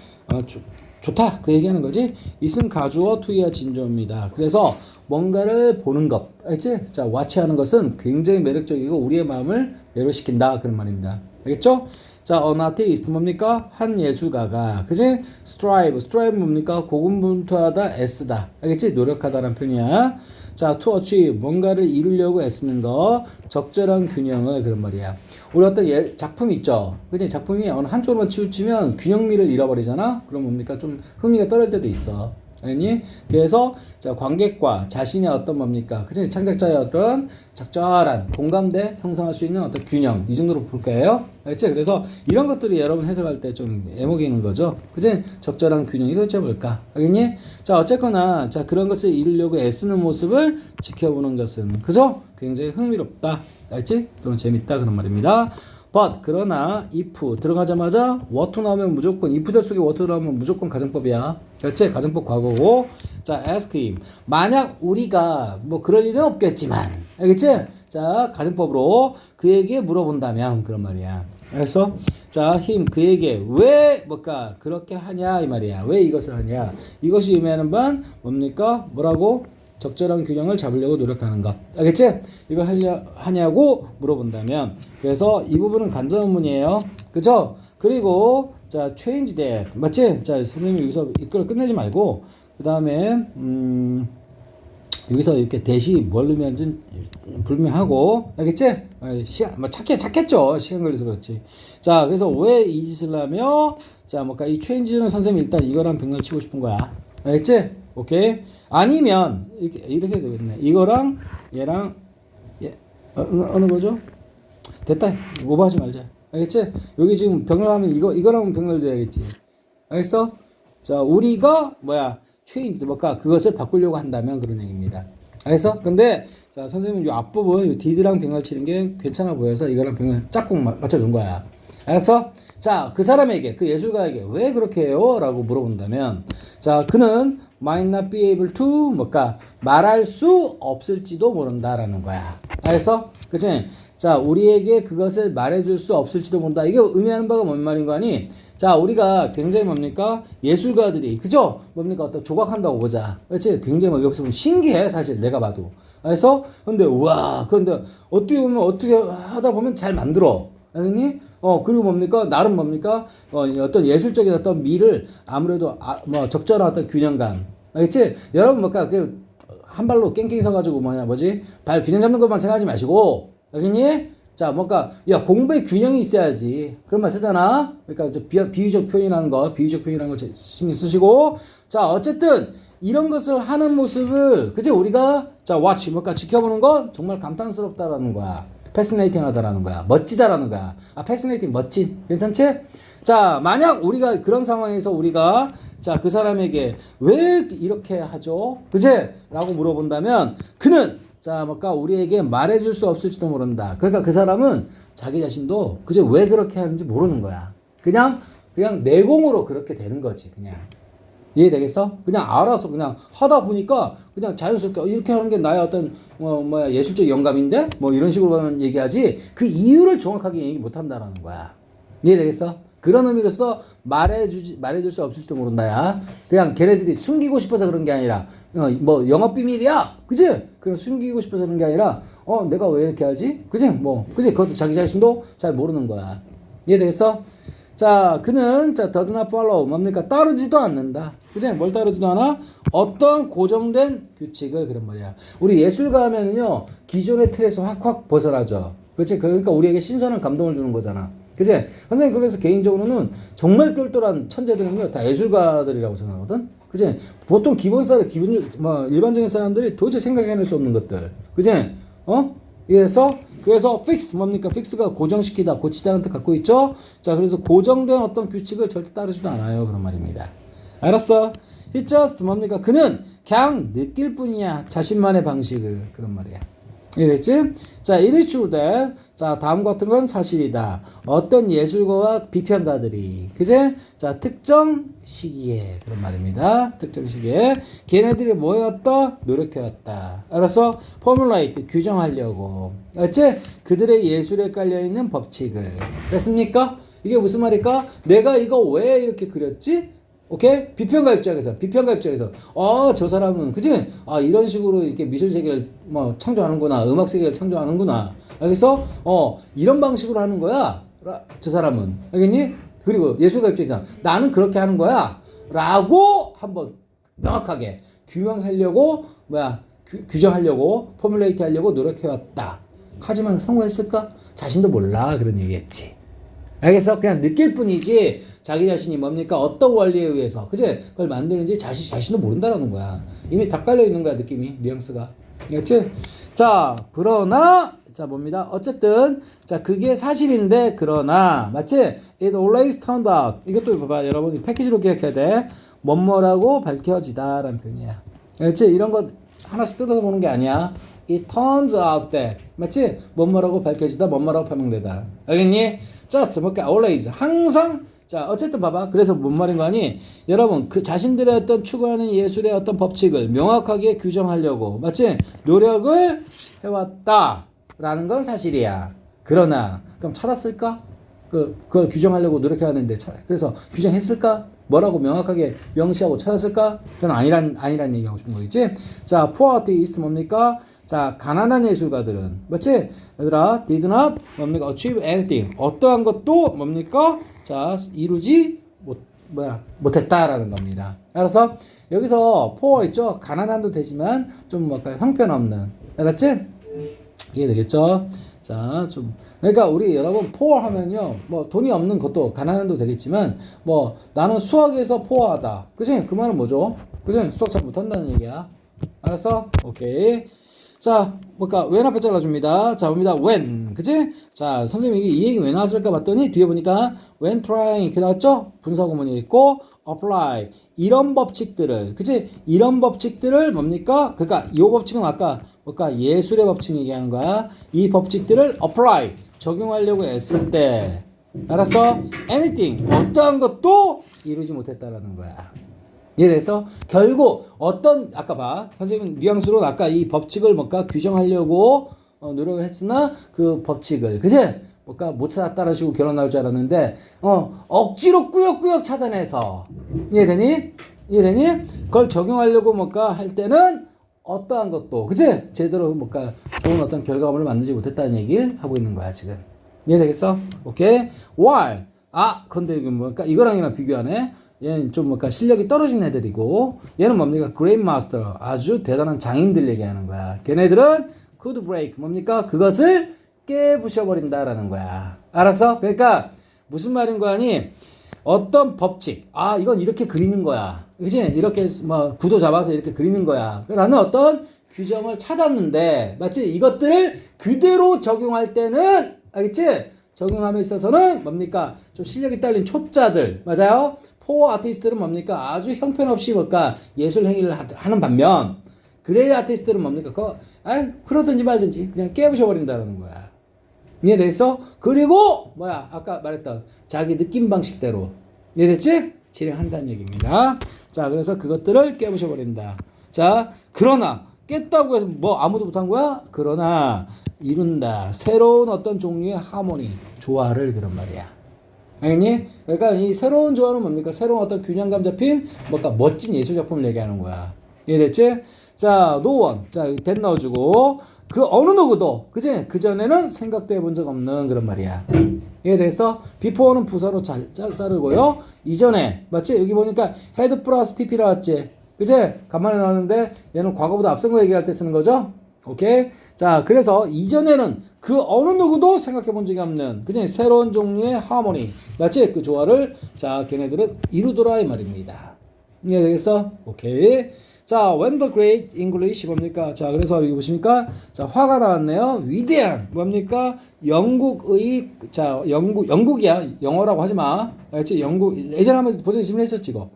Speaker 1: 좋다 그 얘기하는 거지. 있음 가주어 투이와 진조입니다. 그래서 뭔가를 보는 것, 알겠지? 자, watch하는 것은 굉장히 매력적이고 우리의 마음을 매료시킨다 그런 말입니다. 알겠죠? 자, an artist 뭡니까? 한 예술가가, 그지? strive 뭡니까? 고군분투하다, 애쓰다. 알겠지? 노력하다라는 표현이야. 자, to achieve 뭔가를 이루려고 애쓰는 거, 적절한 균형을 그런 말이야. 우리 어떤 작품 있죠? 그지? 작품이 어느 한쪽으로만 치우치면 균형미를 잃어버리잖아? 그럼 뭡니까? 좀 흥미가 떨어질 때도 있어. 아니? 그래서, 자, 관객과 자신의 어떤 뭡니까? 그치? 창작자의 어떤 적절한 공감대 형성할 수 있는 어떤 균형. 이 정도로 볼 거예요. 알겠지? 그래서 이런 것들이 여러분 해석할 때 좀 애먹이는 거죠. 그치? 적절한 균형이 도대체 뭘까? 알겠니? 자, 어쨌거나, 자, 그런 것을 이루려고 애쓰는 모습을 지켜보는 것은, 그죠? 굉장히 흥미롭다. 알지? 또는 재밌다. 그런 말입니다. but 그러나 if 들어가자마자 what 나오면 무조건 if절 속에 what 나오면 무조건 가정법이야. 그렇지? 가정법 과거고. 자, ask him 만약 우리가 뭐 그럴 일은 없겠지만 알겠지? 자, 가정법으로 그에게 물어본다면 그런 말이야. 알겠어? 자, him 그에게 왜 뭐까 그렇게 하냐 이 말이야. 왜 이것을 하냐? 이것이 의미하는 바는 뭡니까? 뭐라고? 적절한 균형을 잡으려고 노력하는 것. 알겠지? 이걸 하냐고 물어본다면. 그래서 이 부분은 간접문이에요. 그죠? 그리고, 자, change that. 맞지? 자, 선생님이 여기서 이걸 끝내지 말고, 그 다음에, 여기서 이렇게 대시 뭘 의미하는지 불명하고, 알겠지? 시간, 찾겠죠? 시간 걸려서 그렇지. 자, 그래서 왜 이 짓을 하며, 자, 뭔가 이 change는 선생님이 일단 이거랑 병렬 치고 싶은 거야. 알겠지? 오케이? 아니면 이렇게 되겠네. 이거랑 얘랑 어느 거죠? 됐다. 오버하지 말자. 알겠지? 여기 지금 병렬하면 이거랑 병렬돼야겠지. 알겠어? 자, 우리가 change 뭘까? 그것을 바꾸려고 한다면 그런 얘기입니다. 알겠어? 근데 자, 선생님은 이 앞부분 did랑 병렬 치는 게 괜찮아 보여서 이거랑 병렬 짝꿍 맞춰 준 거야. 알았어? 자, 그 사람에게, 그 예술가에게 왜 그렇게 해요? 라고 물어본다면, 자, 그는 might not be able to, 말할 수 없을지도 모른다라는 거야. 알겠어? 그치? 자, 우리에게 그것을 말해줄 수 없을지도 모른다. 이게 의미하는 바가 뭔 말인 거 아니? 자, 우리가 굉장히 예술가들이, 그죠? 어떤 조각한다고 보자. 그치? 굉장히 옆에서 보면 신기해, 사실, 내가 봐도. 알겠어? 근데, 우와, 그런데 어떻게 하다 보면 잘 만들어. 알겠니? 그리고 나름 어떤 예술적인 어떤 미를 아무래도 적절한 어떤 균형감. 알겠지? 여러분 한 발로 깽깽이 서가지고 발 균형 잡는 것만 생각하지 마시고, 알겠니? 자, 뭔가, 야, 공부에 균형이 있어야지. 그런 말 쓰잖아? 그러니까, 비유적 표현이라는 거, 신경 쓰시고. 자, 어쨌든, 이런 것을 하는 모습을, 그치? 우리가, 자, watch, 뭔가 지켜보는 건 정말 감탄스럽다라는 거야. fascinating 하다라는 거야. 멋지다라는 거야. 아, fascinating, 멋진. 괜찮지? 자, 만약 우리가 그런 상황에서 우리가, 자, 그 사람에게 왜 이렇게 하죠? 그치? 라고 물어본다면, 그는, 자, 뭔가 우리에게 말해줄 수 없을지도 모른다. 그러니까 그 사람은 자기 자신도 그저 왜 그렇게 하는지 모르는 거야. 그냥 내공으로 그렇게 되는 거지, 그냥. 이해되겠어? 그냥 알아서 그냥 하다 보니까 그냥 자연스럽게 이렇게 하는 게 나의 어떤, 예술적 영감인데? 뭐 이런 식으로 얘기하지. 그 이유를 정확하게 얘기 못 한다라는 거야. 이해되겠어? 그런 의미로서 말해줄 수 없을지도 모른다야. 그냥 걔네들이 숨기고 싶어서 그런 게 아니라, 뭐, 영업 비밀이야! 그지? 그냥 숨기고 싶어서 그런 게 아니라, 내가 왜 이렇게 하지? 그지? 뭐, 그지? 그것도 자기 자신도 잘 모르는 거야. 이해되겠어? 자, 그는, 자, does not follow. 뭡니까? 따르지도 않는다. 그지? 뭘 따르지도 않아? 어떤 고정된 규칙을, 그런 말이야. 우리 예술가 하면은요, 기존의 틀에서 확 벗어나죠. 그치? 그러니까 우리에게 신선한 감동을 주는 거잖아. 그치? 선생님, 그래서 개인적으로는 정말 똘똘한 천재들은요, 다 예술가들이라고 생각하거든? 그치? 보통 일반적인 사람들이 도저히 생각해낼 수 없는 것들. 그치? 그래서 fix, 뭡니까? fix가 고정시키다, 고치다는 뜻 갖고 있죠? 자, 그래서 고정된 어떤 규칙을 절대 따르지도 않아요. 그런 말입니다. 알았어? He just, 뭡니까? 그는 그냥 느낄 뿐이야. 자신만의 방식을. 그런 말이야. 이해됐지? 자, it is true that. 자, 다음 같은 건 사실이다. 어떤 예술가와 비평가들이, 그제? 자, 특정 시기에, 그런 말입니다. 특정 시기에. 걔네들이 뭐였다? 노력해왔다. 알았어? formulate, 규정하려고. 알지? 그들의 예술에 깔려있는 법칙을. 됐습니까? 이게 무슨 말일까? 내가 이거 왜 이렇게 그렸지? 오케이? 비평가 입장에서, 저 사람은, 그치? 아, 이런 식으로 이렇게 미술 세계를 창조하는구나. 음악 세계를 창조하는구나. 알겠어? 이런 방식으로 하는 거야. 저 사람은. 알겠니? 그리고 예술가 입장에서 나는 그렇게 하는 거야. 라고 한번 명확하게 규명하려고, 규정하려고, 포뮬레이트 하려고 노력해왔다. 하지만 성공했을까? 자신도 몰라. 그런 얘기했지. 알겠어? 그냥 느낄 뿐이지 자기 자신이 뭡니까? 어떤 원리에 의해서 그치? 그걸 만드는지 자신도 모른다라는 거야. 이미 다 깔려 있는 거야, 느낌이, 뉘앙스가. 그렇지? 자, 그러나 자, 뭡니다. 어쨌든 자, 그게 사실인데 그러나 맞지? It always turned out. 이것도 봐봐, 여러분 패키지로 기억해야 돼. 뭐뭐라고 밝혀지다라는 표현이야. 그렇지? 이런 거 하나씩 뜯어서 보는 게 아니야. It turns out that. 맞지? 뭐뭐라고 밝혀지다, 뭐뭐라고 표명되다. 알겠니? just, 뭔가 always, 항상. 자, 어쨌든 봐봐. 그래서 뭔 말인 거 아니? 여러분, 그 자신들의 어떤 추구하는 예술의 어떤 법칙을 명확하게 규정하려고, 맞지? 노력을 해왔다. 라는 건 사실이야. 그러나, 그럼 찾았을까? 그걸 규정하려고 노력해왔는데, 그래서 규정했을까? 뭐라고 명확하게 명시하고 찾았을까? 그건 아니란 얘기하고 싶은 거겠지? 자, poor artist 뭡니까? 자, 가난한 예술가들은, 맞지? 얘들아, did not, 뭡니까? achieve anything. 어떠한 것도, 뭡니까? 자, 이루지 못했다라는 겁니다. 알았어? 여기서 poor 있죠? 가난한도 되지만, 좀 뭔가 형편없는. 알았지? 이해되겠죠? 자, 그러니까 우리 여러분, poor 하면요, 돈이 없는 것도 가난한도 되겠지만, 나는 수학에서 poor하다. 그치? 그 말은 뭐죠? 그치? 수학 잘 못한다는 얘기야. 알았어? 오케이. 자, when 앞에 잘라줍니다. 자, 봅니다. when. 그치? 자, 선생님이 이 얘기 왜 나왔을까 봤더니, 뒤에 보니까, when trying, 이렇게 나왔죠? 분사구문이 있고, apply. 이런 법칙들을, 그치? 이런 법칙들을 뭡니까? 그러니까, 이 법칙은 아까, 예술의 법칙 얘기하는 거야. 이 법칙들을 apply. 적용하려고 했을 때, 알았어? anything. 어떠한 것도 이루지 못했다라는 거야. 이해돼서 결국 아까 봐 선생님 뉘앙스로 아까 이 법칙을 규정하려고 노력을 했으나 그 법칙을 그치? 못 찾았다는 식으로 결론 나올 줄 알았는데 억지로 꾸역꾸역 찾아내서 이해되니? 그걸 적용하려고 할 때는 어떠한 것도 그치? 제대로 좋은 어떤 결과물을 만들지 못했다는 얘기를 하고 있는 거야 지금. 이해되겠어? 오케이. while 근데 이거랑이랑 비교하네. 얘는 좀 실력이 떨어진 애들이고 얘는 뭡니까? Great Master. 아주 대단한 장인들 얘기하는 거야. 걔네들은 could break. 뭡니까? 그것을 깨부셔버린다라는 거야. 알았어? 그러니까 무슨 말인 거 아니? 어떤 법칙, 아 이건 이렇게 그리는 거야, 그치? 이렇게 뭐 구도 잡아서 이렇게 그리는 거야. 라는 어떤 규정을 찾았는데, 맞지? 이것들을 그대로 적용할 때는, 알겠지? 적용함에 있어서는 뭡니까? 좀 실력이 딸린 초짜들, 맞아요? 포 아티스트들은 뭡니까? 아주 형편없이 뭘까? 예술 행위를 하는 반면, 그레이 아티스트들은 뭡니까? 그러든지 말든지 그냥 깨부셔버린다는 거야. 이해됐어? 그리고 뭐야? 아까 말했던 자기 느낌 방식대로, 이해됐지? 진행한다는 얘기입니다. 자, 그래서 그것들을 깨부셔버린다. 자, 그러나 깼다고 해서 뭐 아무도 못한 거야? 그러나 이룬다. 새로운 어떤 종류의 하모니, 조화를, 그런 말이야. 알겠니? 그러니까 이 새로운 조화는 뭡니까? 새로운 어떤 균형감 잡힌 뭔가 멋진 예술 작품을 얘기하는 거야. 이해됐지? 자, 노원. 자, 된 넣어주고, 그 어느 누구도, 그지? 그전에는 생각도 해본 적 없는 그런 말이야. 이해됐어? 비포는 부사로 자르고요. 이전에, 맞지? 여기 보니까 헤드 플러스 pp 나왔지? 그지? 간만에 나왔는데, 얘는 과거보다 앞선 거 얘기할 때 쓰는 거죠? 오케이? 자, 그래서 이전에는 그 어느 누구도 생각해 본 적이 없는, 그지? 새로운 종류의 하모니, 맞지? 그 조화를, 자, 걔네들은 이루더라, 이 말입니다. 이해되겠어? 오케이. 자, when the great English 뭡니까? 자, 그래서 여기 보십니까? 자, 화가 나왔네요. 위대한 뭡니까? 영국의, 자, 영국이야. 영어라고 하지 마. 알지? 영국, 예전에 한번 보전에 질문했었지, 이거.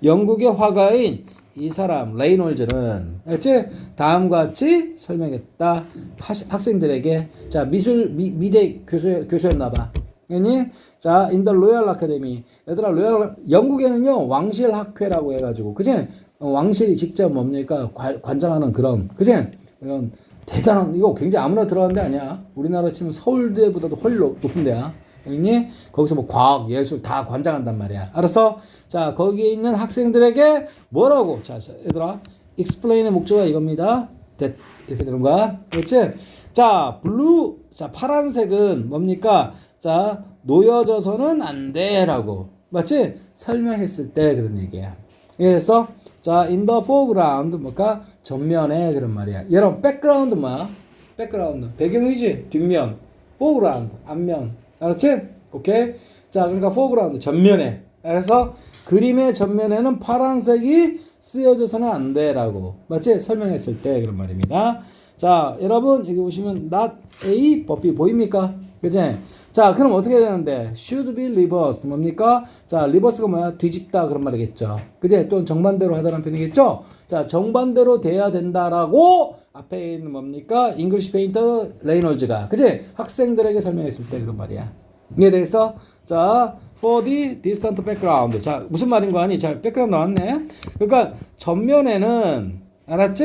Speaker 1: 영국의 화가인 이 사람, 레이놀즈는, 알지? 다음과 같이 설명했다. 학생들에게. 자, 미대 교수였나봐. 아니? 자, in the Royal Academy. 얘들아, 영국에는요, 왕실학회라고 해가지고, 그지? 왕실이 직접 뭡니까? 관장하는 그런, 그지? 이런 대단한, 이거 굉장히 아무나 들어가는 데 아니야. 우리나라 치면 서울대보다도 훨씬 높은 데야. 알겠니? 거기서 뭐 과학, 예술 다 관장한단 말이야. 알았어? 자, 거기에 있는 학생들에게 뭐라고? 자, 얘들아, explain의 목적은 이겁니다. 이렇게 되는 거야. 그렇지? 자, 블루, 자, 파란색은 뭡니까? 자, 놓여져서는 안 돼. 라고. 맞지? 설명했을 때 그런 얘기야. 그래서, 자, in the foreground, 뭐까? 전면에, 그런 말이야. 여러분, 백그라운드 뭐야? 백그라운드. 배경이지? 뒷면. foreground, 앞면. 알았지? 오케이? 자, 그러니까 foreground, 전면에. 그래서 그림의 전면에는 파란색이 쓰여져서는 안 돼. 라고. 맞지? 설명했을 때 그런 말입니다. 자, 여러분, 여기 보시면 not A, 법비 보입니까? 그치? 자, 그럼 어떻게 되는데? should be reversed. 뭡니까? 자, reverse가 뭐야? 뒤집다. 그런 말이겠죠. 그치? 또는 정반대로 하다는 표현이겠죠? 자, 정반대로 돼야 된다라고 앞에 있는 뭡니까? English painter 레이놀즈가. 그치? 학생들에게 설명했을 때 그런 말이야. 이에 대해서, 자, for the distant background. 자, 무슨 말인 거 아니? 자, 백그라운드 나왔네. 그러니까, 전면에는, 알았지?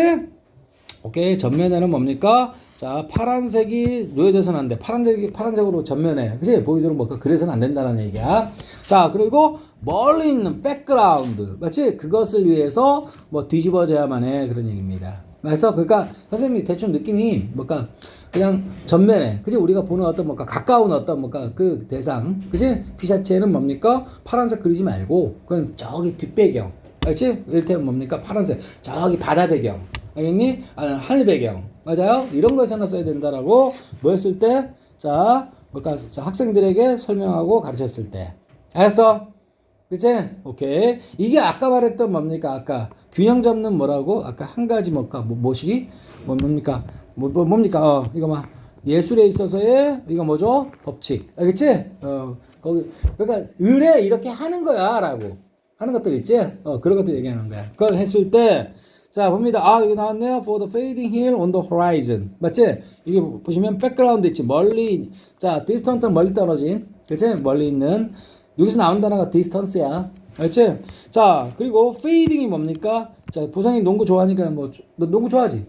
Speaker 1: 오케이. 전면에는 뭡니까? 자, 파란색이 놓여져서는 안 돼. 파란색으로 전면에, 그치? 보이도록 뭐, 그래서는 안 된다는 얘기야. 자, 그리고 멀리 있는 백그라운드. 맞지? 그것을 위해서 뭐 뒤집어져야만 해. 그런 얘기입니다. 그래서, 그러니까, 선생님이 대충 느낌이, 뭔가, 그냥 전면에, 그치? 우리가 보는 어떤 뭔가 가까운 어떤 뭔가 그 대상, 그치? 피사체는 뭡니까? 파란색 그리지 말고, 그건 저기 뒷배경. 그치? 이를테면 뭡니까? 파란색. 저기 바다 배경. 알겠니? 아니, 하늘 배경. 맞아요? 이런 거에서는 써야 된다라고 뭐 했을 때? 자, 뭘까? 자, 학생들에게 설명하고 가르쳤을 때. 알았어? 그치? 오케이. 이게 아까 말했던 뭡니까? 아까 균형 잡는 뭐라고? 아까 한 가지 뭘까? 뭐시기? 뭡니까? 뭡니까? 이거 막 예술에 있어서의 이거 뭐죠? 법칙. 알겠지? 거기 그러니까 의뢰 이렇게 하는 거야라고 하는 것들 있지? 그런 것들 얘기하는 거야. 그걸 했을 때 자, 봅니다. 아, 여기 나왔네요. For the fading hill on the horizon. 맞지? 이게 보시면 백그라운드 있지. 멀리, 자, distant는 멀리 떨어진. 그치? 멀리 있는. 여기서 나온 단어가 distance야. 알지? 자, 그리고 fading이 뭡니까? 자, 보상이 농구 좋아하니까 뭐, 너 농구 좋아하지?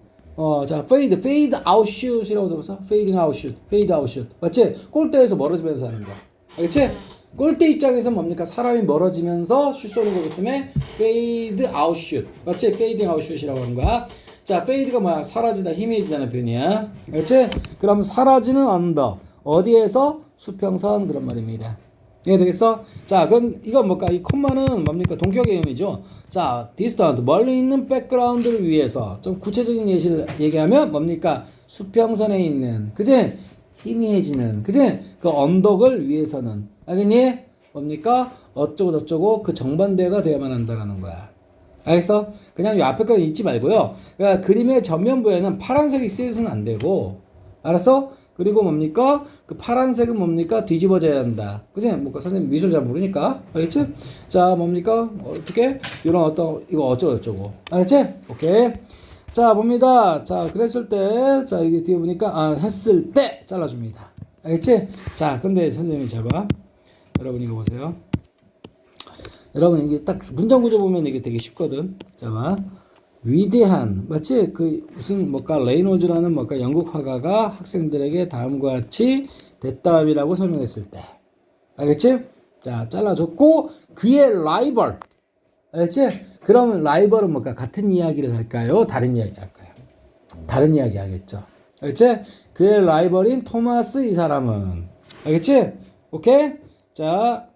Speaker 1: 자, fade out shoot이라고 들어봤어? fading out shoot. fade out shoot. 맞지? 골대에서 멀어지면서 하는 거. 알겠지? 골대 입장에서 뭡니까? 사람이 멀어지면서 슛 쏘는 거기 때문에 fade out shoot. 맞지? fading out shoot이라고 하는 거야. 자, fade가 뭐야? 사라지다, 희미해지다는 표현이야. 알지? 그럼 사라지는 언더. 어디에서? 수평선 그런 말입니다. 이해되겠어? 자, 이건 뭘까? 이 콤마는 뭡니까? 동격의 의미죠. 자, distant, 멀리 있는 백그라운드를 위해서 좀 구체적인 예시를 얘기하면 뭡니까? 수평선에 있는, 그치? 희미해지는, 그지? 그 언덕을 위해서는, 알겠니? 뭡니까? 어쩌고 저쩌고 그 정반대가 되어야만 한다라는 거야. 알겠어? 그냥 이 앞에 거 잊지 말고요. 그러니까 그림의 전면부에는 파란색이 쓰여서는 안 되고, 알았어? 그리고 뭡니까? 그 파란색은 뭡니까? 뒤집어져야 한다. 그지? 뭐, 선생님 미술 잘 모르니까. 알겠지? 자, 뭡니까? 어떻게? 이런 어떤, 이거 어쩌고. 알겠지? 오케이. 자, 봅니다. 자, 그랬을 때, 자, 이게 뒤에 보니까, 했을 때 잘라줍니다. 알겠지? 자, 근데 선생님이 잘 봐. 여러분 이거 보세요. 여러분 이게 딱 문장 구조 보면 이게 되게 쉽거든. 자, 봐. 위대한, 맞지? 그 무슨 뭐까 레이놀즈라는 뭐까 영국 화가가 학생들에게 다음과 같이 됐다음이라고 설명했을 때, 알겠지? 자, 잘라줬고 그의 라이벌, 알겠지? 그러면 라이벌은 뭐까 같은 이야기를 할까요? 다른 이야기 할까요? 다른 이야기 하겠죠. 알겠지? 그의 라이벌인 토마스 이 사람은, 알겠지? 오케이? 자,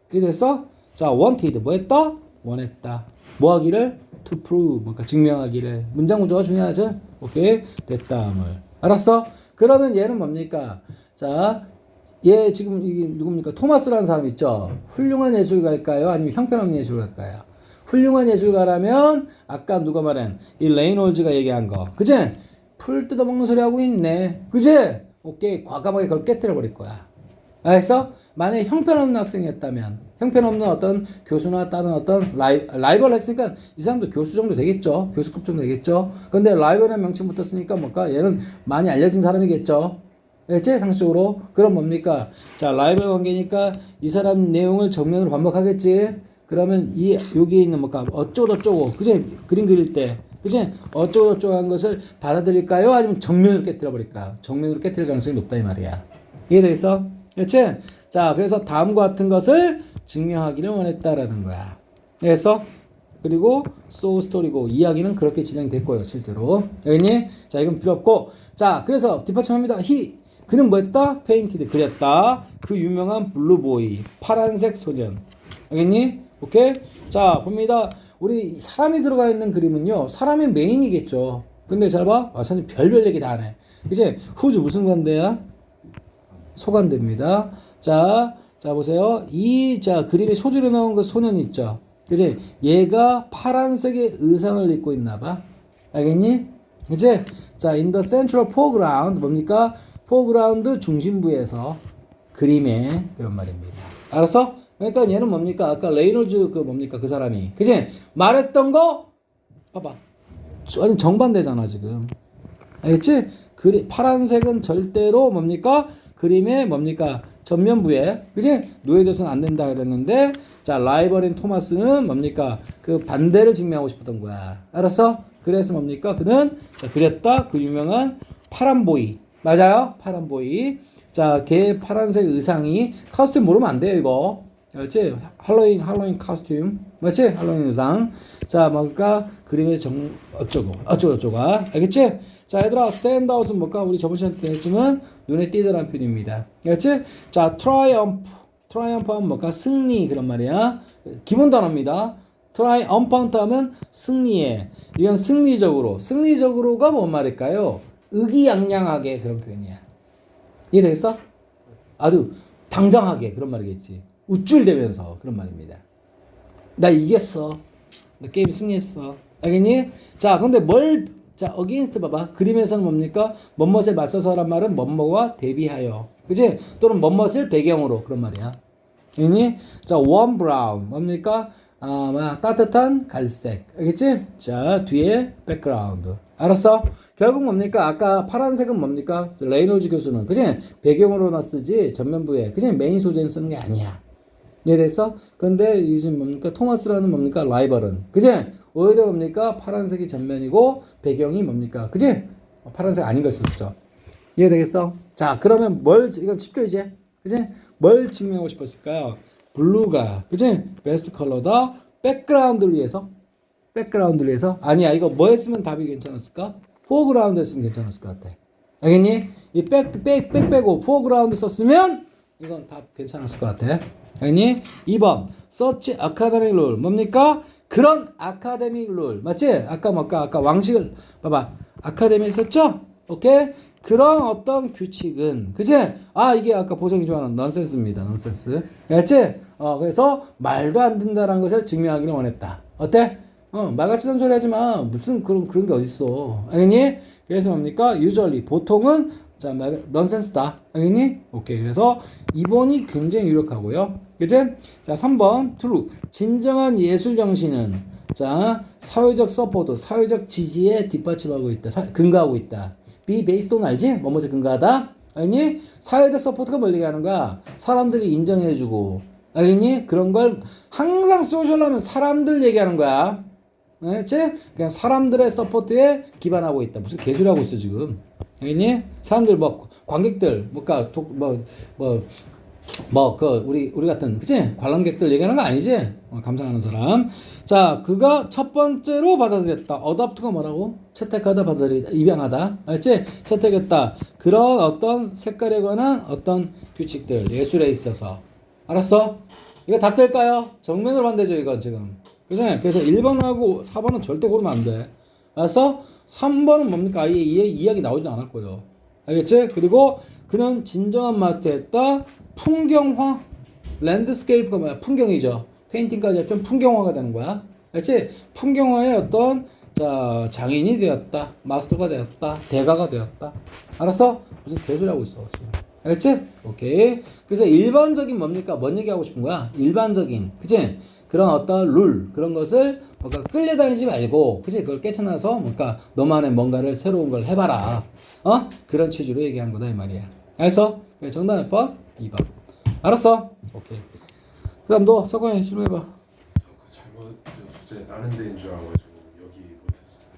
Speaker 1: 그게 됐어? 자, wanted 뭐 했다? 원했다. 뭐 하기를? to prove 뭔가 증명하기를. 문장 구조가 중요하죠? 오케이? 됐다음을. 알았어? 그러면 얘는 뭡니까? 자, 얘 지금 이게 누굽니까? 토마스라는 사람 있죠? 훌륭한 예술가일까요? 아니면 형편없는 예술가일까요? 훌륭한 예술가라면 아까 누가 말한 이 레이놀즈가 얘기한 거, 그지? 풀 뜯어먹는 소리 하고 있네, 그지? 오케이, 과감하게 그걸 깨뜨려 버릴 거야. 알겠어? 만약에 형편없는 학생이었다면, 형편없는 어떤 교수나 다른 어떤 라이벌 했으니까 이 사람도 교수 정도 되겠죠. 교수급 정도 되겠죠. 근데 라이벌이라는 명칭 붙었으니까 뭔가 얘는 많이 알려진 사람이겠죠. 제 상식적으로. 그럼 뭡니까? 자, 라이벌 관계니까 이 사람 내용을 정면으로 반복하겠지. 그러면 여기에 있는 뭔가 어쩌고저쩌고, 그지? 그림 그릴 때, 그지? 어쩌고저쩌고 한 것을 받아들일까요? 아니면 정면으로 깨뜨려 버릴까요? 정면으로 깨뜨릴 가능성이 높다 이 말이야. 이해되겠어? 그렇지? 자, 그래서 다음과 같은 것을 증명하기를 원했다라는 거야. 그래서 그리고 so story고 이야기는 그렇게 진행됐고요, 실제로. 알겠니? 자, 이건 필요 없고. 자, 그래서 뒷받침합니다. 그는 뭐 했다? painted 그렸다. 그 유명한 블루보이 파란색 소년. 알겠니? 오케이? 자, 봅니다. 우리 사람이 들어가 있는 그림은요, 사람이 메인이겠죠. 근데 잘 봐. 선생님 별별 얘기 다 하네. 그치? 후주 무슨 관대야? 소관대입니다. 자, 보세요. 자, 그림에 소재로 나온 그 소년 있죠. 그지? 얘가 파란색의 의상을 입고 있나 봐. 알겠니? 그치? 자, in the central foreground, 뭡니까? foreground 중심부에서 그림의 그런 말입니다. 알았어? 그러니까 얘는 뭡니까? 아까 레이놀즈 뭡니까? 그 사람이. 그치? 말했던 거, 봐봐. 완전 정반대잖아, 지금. 알겠지? 파란색은 절대로 뭡니까? 그림의 뭡니까? 전면부에, 그지? 노예돼서는 안 된다 그랬는데, 자, 라이벌인 토마스는 뭡니까? 그 반대를 증명하고 싶었던 거야. 알았어? 그래서 뭡니까? 그는, 자, 그렸다. 그 유명한 파란 보이. 맞아요? 파란 보이. 자, 걔 파란색 의상이, 카스튬 모르면 안 돼요, 이거. 알지? 할로윈 카스튬. 맞지? 할로윈 의상. 자, 뭔가 그림의 어쩌고저쩌고가. 알겠지? 자, 얘들아, 스탠드아웃은 뭘까? 우리 저번 시간에 했지만 눈에 띄더란 표현입니다. 알겠지? 자, 트라이엄프는 뭘까? 승리 그런 말이야. 기본 단어입니다. 트라이엄펀트 하면 승리해. 이건 승리적으로가 뭔 말일까요? 의기양양하게 그런 표현이야. 이해되겠어? 아주 당당하게 그런 말이겠지. 우쭐대면서 그런 말입니다. 나 이겼어. 나 게임 승리했어. 알겠니? 자, 근데 자, against 봐봐. 그림에서는 뭡니까? 뭐뭇에 맞서서란 말은 뭐뭐와 대비하여. 그치? 또는 뭐뭇을 배경으로. 그런 말이야. 알겠니? 자, warm brown. 뭡니까? 따뜻한 갈색. 알겠지? 자, 뒤에 background. 알았어? 결국 뭡니까? 아까 파란색은 뭡니까? 레이놀즈 교수는. 그치? 배경으로나 쓰지. 전면부에. 그치? 메인 소재는 쓰는 게 아니야. 이해됐어? 근데 이제 뭡니까? 토마스라는 뭡니까? 라이벌은. 그치? 오히려 뭡니까? 파란색이 전면이고 배경이 뭡니까? 그치? 파란색 아닌 걸 수도 있죠. 이해되겠어? 자, 그러면 이건 쉽죠 이제? 그치? 뭘 증명하고 싶었을까요? 블루가, 그치? 베스트 컬러다. 백그라운드를 위해서? 아니야, 이거 뭐 했으면 답이 괜찮았을까? 포그라운드 했으면 괜찮았을 것 같아. 알겠니? 이 빼고 포그라운드 썼으면 이건 답 괜찮았을 것 같아. 알겠니? 2번 서치 아카데믹 룰 뭡니까? 그런 아카데믹 룰 맞지? 아까 왕식을 봐봐 아카데미 썼죠? 오케이? 그런 어떤 규칙은, 그치? 아, 이게 아까 보성이 좋아하는 넌센스입니다. 넌센스. 알지? 그래서 말도 안 된다라는 것을 증명하기를 원했다. 어때? 말 같지도 않은 소리 하지 마. 무슨 그런 게 어딨어. 알겠니? 그래서 뭡니까? usually, 보통은, 자, 넌센스다. 알겠니? 오케이. 그래서 2번이 굉장히 유력하고요. 그치? 자, 3번, true. 진정한 예술 정신은, 자, 사회적 서포트, 사회적 지지에 뒷받침하고 있다. 근거하고 있다. be based on 알지? 뭐뭐에 근거하다. 알겠니? 사회적 서포트가 뭘 얘기하는 거야? 사람들이 인정해주고, 알겠니? 그런 걸 항상 소셜하면 사람들 얘기하는 거야. 알겠지? 그냥 사람들의 서포트에 기반하고 있다. 무슨 개소리 하고 있어 지금. 알겠니? 사람들 뭐 관객들 우리 같은 그치? 관람객들 얘기하는 거 아니지? 감상하는 사람. 자, 그가 첫 번째로 받아들였다. adopt가 뭐라고? 채택하다, 받아들이다, 입양하다. 알지? 채택했다. 그런 어떤 색깔에 관한 어떤 규칙들, 예술에 있어서. 알았어? 이거 답될까요? 정면으로 반대죠, 이건 지금. 그치? 그래서 1번하고 4번은 절대 고르면 안 돼. 알았어? 3번은 뭡니까? 아예 이야기 나오지도 않았고요. 알겠지? 그리고 그는 진정한 마스터였다. 풍경화, 랜드스케이프가 뭐야? 풍경이죠. 페인팅까지 합치면 풍경화가 되는 거야. 알지? 풍경화의 어떤 자 장인이 되었다. 마스터가 되었다. 대가가 되었다. 알았어? 무슨 개소리 하고 있어 지금. 알겠지? 오케이. 그래서 일반적인 뭡니까? 뭔 얘기하고 싶은 거야? 일반적인, 그치? 그런 어떤 룰, 그런 것을 뭔가 끌려다니지 말고, 그치? 그걸 깨쳐나서 뭔가 너만의 뭔가를 새로운 걸 해봐라. 그런 취지로 얘기한 거다 이 말이야. 알았어? 정답 몇 번? 2번. 알았어? 오케이. 그 다음 너 석관이 질문해봐.
Speaker 2: 잘못 숙제 다른 데인 줄 알아가지고 여기 못했어.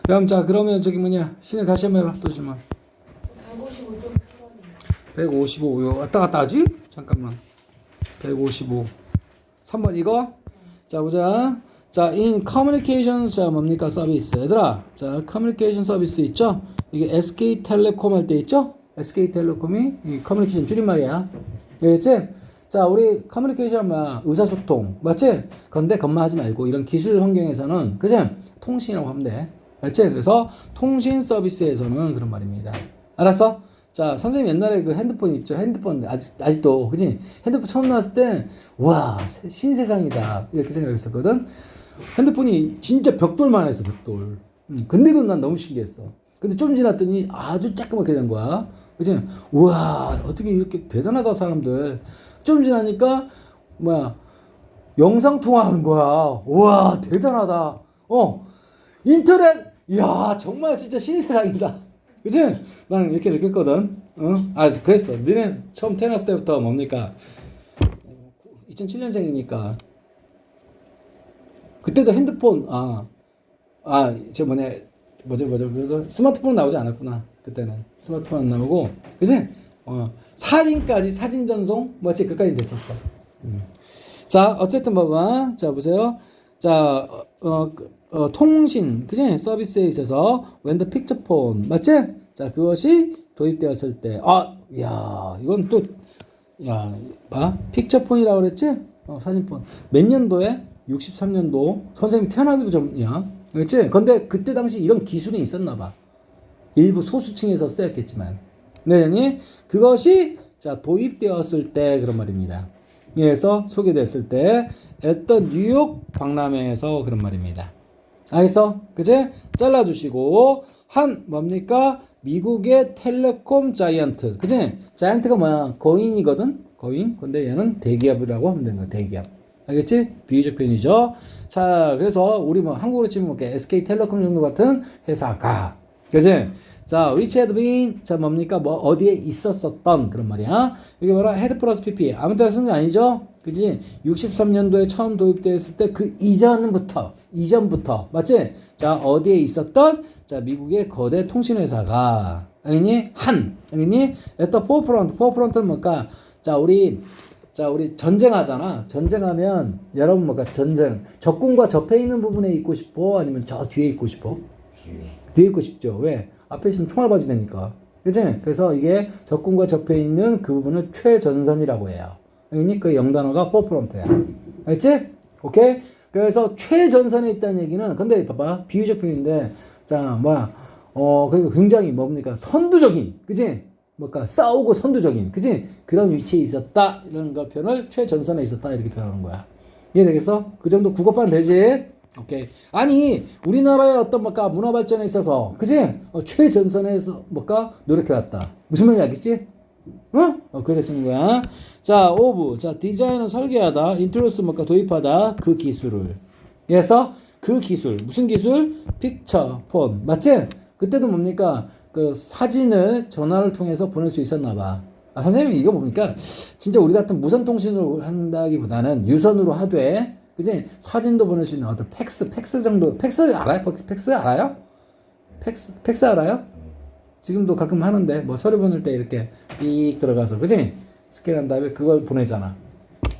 Speaker 1: 그럼 자 그러면 저기 뭐냐 신혜 다시 한번 해봐 또 질문. 155요 왔다 갔다 하지? 잠깐만. 155. 3번 이거. 자 보자. 자 in communication 자 뭡니까 서비스 얘들아. 자 커뮤니케이션 서비스 있죠? 이게 SK텔레콤 할 때 있죠? SK텔레콤이 이 커뮤니케이션 줄임말이야. 알겠지? 자, 우리 커뮤니케이션 뭐야? 의사소통. 맞지? 근데 겁마하지 말고 이런 기술 환경에서는 그지? 통신이라고 하면 돼. 알지? 그래서 통신 서비스에서는 그런 말입니다. 알았어? 자, 선생님 옛날에 그 핸드폰 있죠? 핸드폰 아직도 그지? 핸드폰 처음 나왔을 때 와, 신세상이다. 이렇게 생각했었거든. 핸드폰이 진짜 벽돌만 했어, 벽돌. 근데도 난 너무 신기했어. 근데 좀 지났더니 아주 조그맣게 된 거야. 그치? 우와, 어떻게 이렇게 대단하다, 사람들. 좀 지나니까, 영상통화하는 거야. 우와, 대단하다. 인터넷, 이야, 정말 진짜 신세상이다. 그치? 나는 이렇게 느꼈거든. 그랬어. 너네 처음 태어났을 때부터 뭡니까? 2007년생이니까. 그때도 핸드폰, 스마트폰 나오지 않았구나. 그때는 스마트폰 안 나오고, 그치? 사진까지 사진 전송 그까지 됐었어. 자, 어쨌든 봐봐. 자, 보세요. 자, 통신, 그치? 서비스에 있어서 when the picture phone, 맞지? 자, 그것이 도입되었을 때, 이건 또, 픽처폰이라고 그랬지? 사진폰. 몇 년도에? 63년도. 선생님 태어나기도 전이야. 그렇지? 근데 그때 당시 이런 기술이 있었나 봐. 일부 소수층에서 쓰였겠지만. 네, 그것이 자 도입되었을 때 그런 말입니다. 그래서 소개됐을 때 어떤 뉴욕 박람회에서 그런 말입니다. 알겠어? 그치? 잘라주시고 한 뭡니까? 미국의 텔레콤 자이언트. 그치? 자이언트가 뭐야? 거인이거든? 거인. 근데 얘는 대기업이라고 하면 되는 거야. 대기업. 알겠지? 비유적 표현이죠. 자, 그래서 우리 한국으로 치면 SK텔레콤 정도 같은 회사가. 그치? 자, which had been, 자, 뭡니까? 어디에 있었었던 그런 말이야. 이게 바로 had 플러스 pp. 아무 때나 쓴 게 아니죠? 그지? 63년도에 처음 도입되었을 때 그 이전부터. 맞지? 자, 어디에 있었던, 자, 미국의 거대 통신회사가. 알겠니? 알겠니? at the forefront. forefront는 뭘까? 자, 우리 전쟁하잖아. 전쟁하면, 여러분 전쟁. 적군과 접해 있는 부분에 있고 싶어? 아니면 저 뒤에 있고 싶어? 뒤에 있고 싶죠. 왜? 앞에 있으면 총알바지 되니까. 그치? 그래서 이게 적군과 접해 있는 그 부분을 최전선이라고 해요. 알겠니? 그 영단어가 forefront야. 알겠지? 오케이? 그래서 최전선에 있다는 얘기는, 근데 봐봐. 비유적 표현인데, 자, 그리고 굉장히 뭡니까? 선두적인, 그지? 뭔가 싸우고 선두적인, 그지? 그런 위치에 있었다. 이런 걸 표현을 최전선에 있었다. 이렇게 표현하는 거야. 이해되겠어? 그 정도 국어판 되지? 오케이. 아니, 우리나라의 어떤 뭔가 문화 발전에 있어서, 그지? 최전선에서 뭔가 노력해왔다. 무슨 말인지 알겠지? 그렇게 쓰는 거야. 자, 오브. 자, 디자인은 설계하다. 인트로듀스 뭔가 도입하다. 그 기술을. 그래서 그 기술. 무슨 기술? 픽처, 폰. 맞지? 그때도 뭡니까? 그 사진을 전화를 통해서 보낼 수 있었나 봐. 선생님 이거 보니까 진짜 우리 같은 무선 통신으로 한다기보다는 유선으로 하되, 그지? 사진도 보낼 수 있는 어떤 팩스 정도. 팩스 알아요? 팩스 알아요? 팩스 알아요? 지금도 가끔 하는데, 뭐 서류 보낼 때 이렇게 삑 들어가서, 그지? 스캔한 다음에 그걸 보내잖아.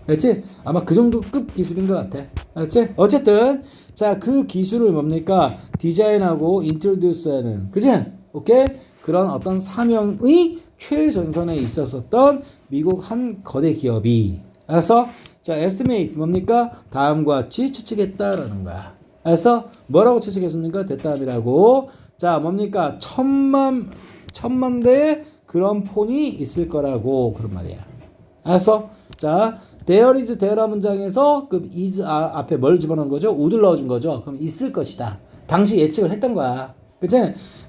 Speaker 1: 그렇지? 아마 그 정도 급 기술인 것 같아. 알았지? 어쨌든, 자, 그 기술을 뭡니까? 디자인하고 인트로듀스하는, 그지? 오케이? 그런 어떤 사명의 최전선에 있었던 미국 한 거대 기업이. 알았어? 자, estimate 뭡니까? 다음과 같이 추측했다라는 거야. 알았어? 뭐라고 추측했습니까? 됐다음이라고. 자, 뭡니까? 천만 대의 그런 폰이 있을 거라고 그런 말이야. 알았어? 자, there is there 문장에서 그 is 앞에 뭘 집어넣은 거죠? would를 넣어준 거죠. 그럼 있을 것이다. 당시 예측을 했던 거야. 그치?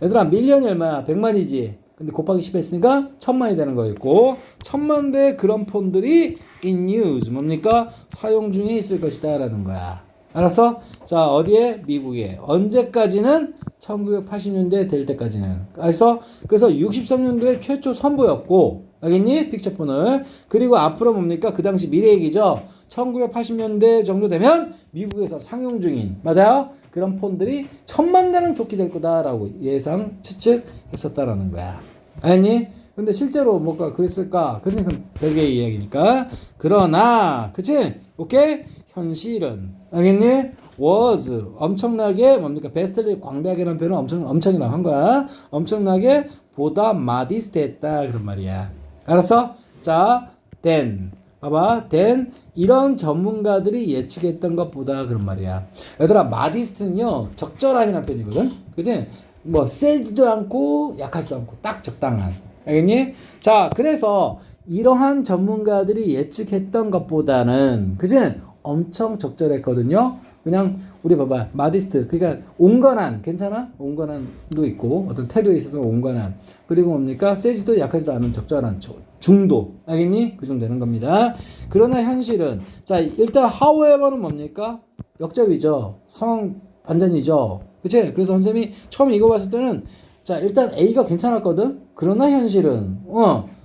Speaker 1: 얘들아, 밀리언이 얼마야? 100만이지. 근데 곱하기 10 했으니까 1000만이 되는 거였고, 1000만 대의 그런 폰들이 in use 뭡니까? 사용 중에 있을 것이다 라는 거야. 알았어? 자, 어디에? 미국에. 언제까지는? 1980년대 될 때까지는. 알았어? 그래서 63년도에 최초 선보였고, 알겠니? 픽처폰을. 그리고 앞으로 뭡니까? 그 당시 미래 얘기죠. 1980년대 정도 되면 미국에서 상용 중인, 맞아요? 그런 폰들이 1000만 대는 좋게 될 거다라고 예상 추측했었다라는 거야. 알겠니? 근데 실제로 뭐가 그랬을까? 그치? 그건 별개의 이야기니까. 그러나, 그치? 오케이? 현실은, 알겠니? was 엄청나게 뭡니까? 베스트를 광대하게라는 표현은 엄청이라고 한 거야. 엄청나게 보다 modest했다 그런 말이야. 알았어? 자, then 봐봐, then 이런 전문가들이 예측했던 것보다 그런 말이야. 얘들아, modest는요 적절한이라는 표현이거든. 그치? 뭐 세지도 않고 약하지도 않고 딱 적당한. 알겠니? 자, 그래서 이러한 전문가들이 예측했던 것보다는, 그치? 엄청 적절했거든요. 그냥 우리 봐봐, 마디스트, 그러니까 온건한, 괜찮아? 온건한도 있고 어떤 태도에 있어서 온건한, 그리고 뭡니까? 세지도 약하지도 않은 적절한 중도, 알겠니? 그 정도 되는 겁니다. 그러나 현실은, 자, 일단 however는 뭡니까? 역접이죠. 상황 반전이죠. 그치? 그래서 선생님이 처음 이거 봤을 때는, 자, 일단 A가 괜찮았거든. 그러나 현실은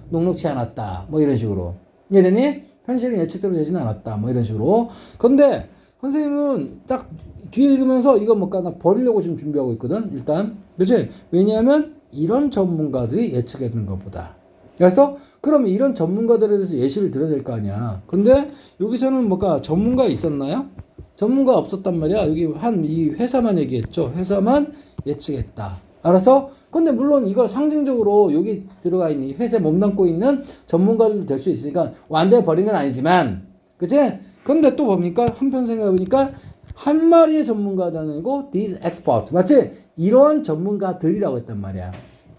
Speaker 1: 녹록치 않았다, 뭐 이런 식으로. 이해되니? 현실은 예측대로 되지는 않았다, 뭐 이런 식으로. 근데 선생님은 딱 뒤에 읽으면서 이거 뭔가 나 버리려고 지금 준비하고 있거든, 일단. 그치? 왜냐하면 이런 전문가들이 예측했는 것보다. 그래서 그러면 이런 전문가들에 대해서 예시를 들어야 될 거 아니야. 근데 여기서는 뭔가 전문가 있었나요? 전문가 없었단 말이야. 여기 이 회사만 얘기했죠. 회사만 예측했다. 알았어? 근데 물론 이걸 상징적으로 여기 들어가 있는, 회사에 몸담고 있는 전문가들도 될 수 있으니까 완전히 버린 건 아니지만, 그치? 근데 또 뭡니까? 한편 생각해보니까 한 마리의 전문가도 아니고 these experts, 맞지? 이러한 전문가들이라고 했단 말이야.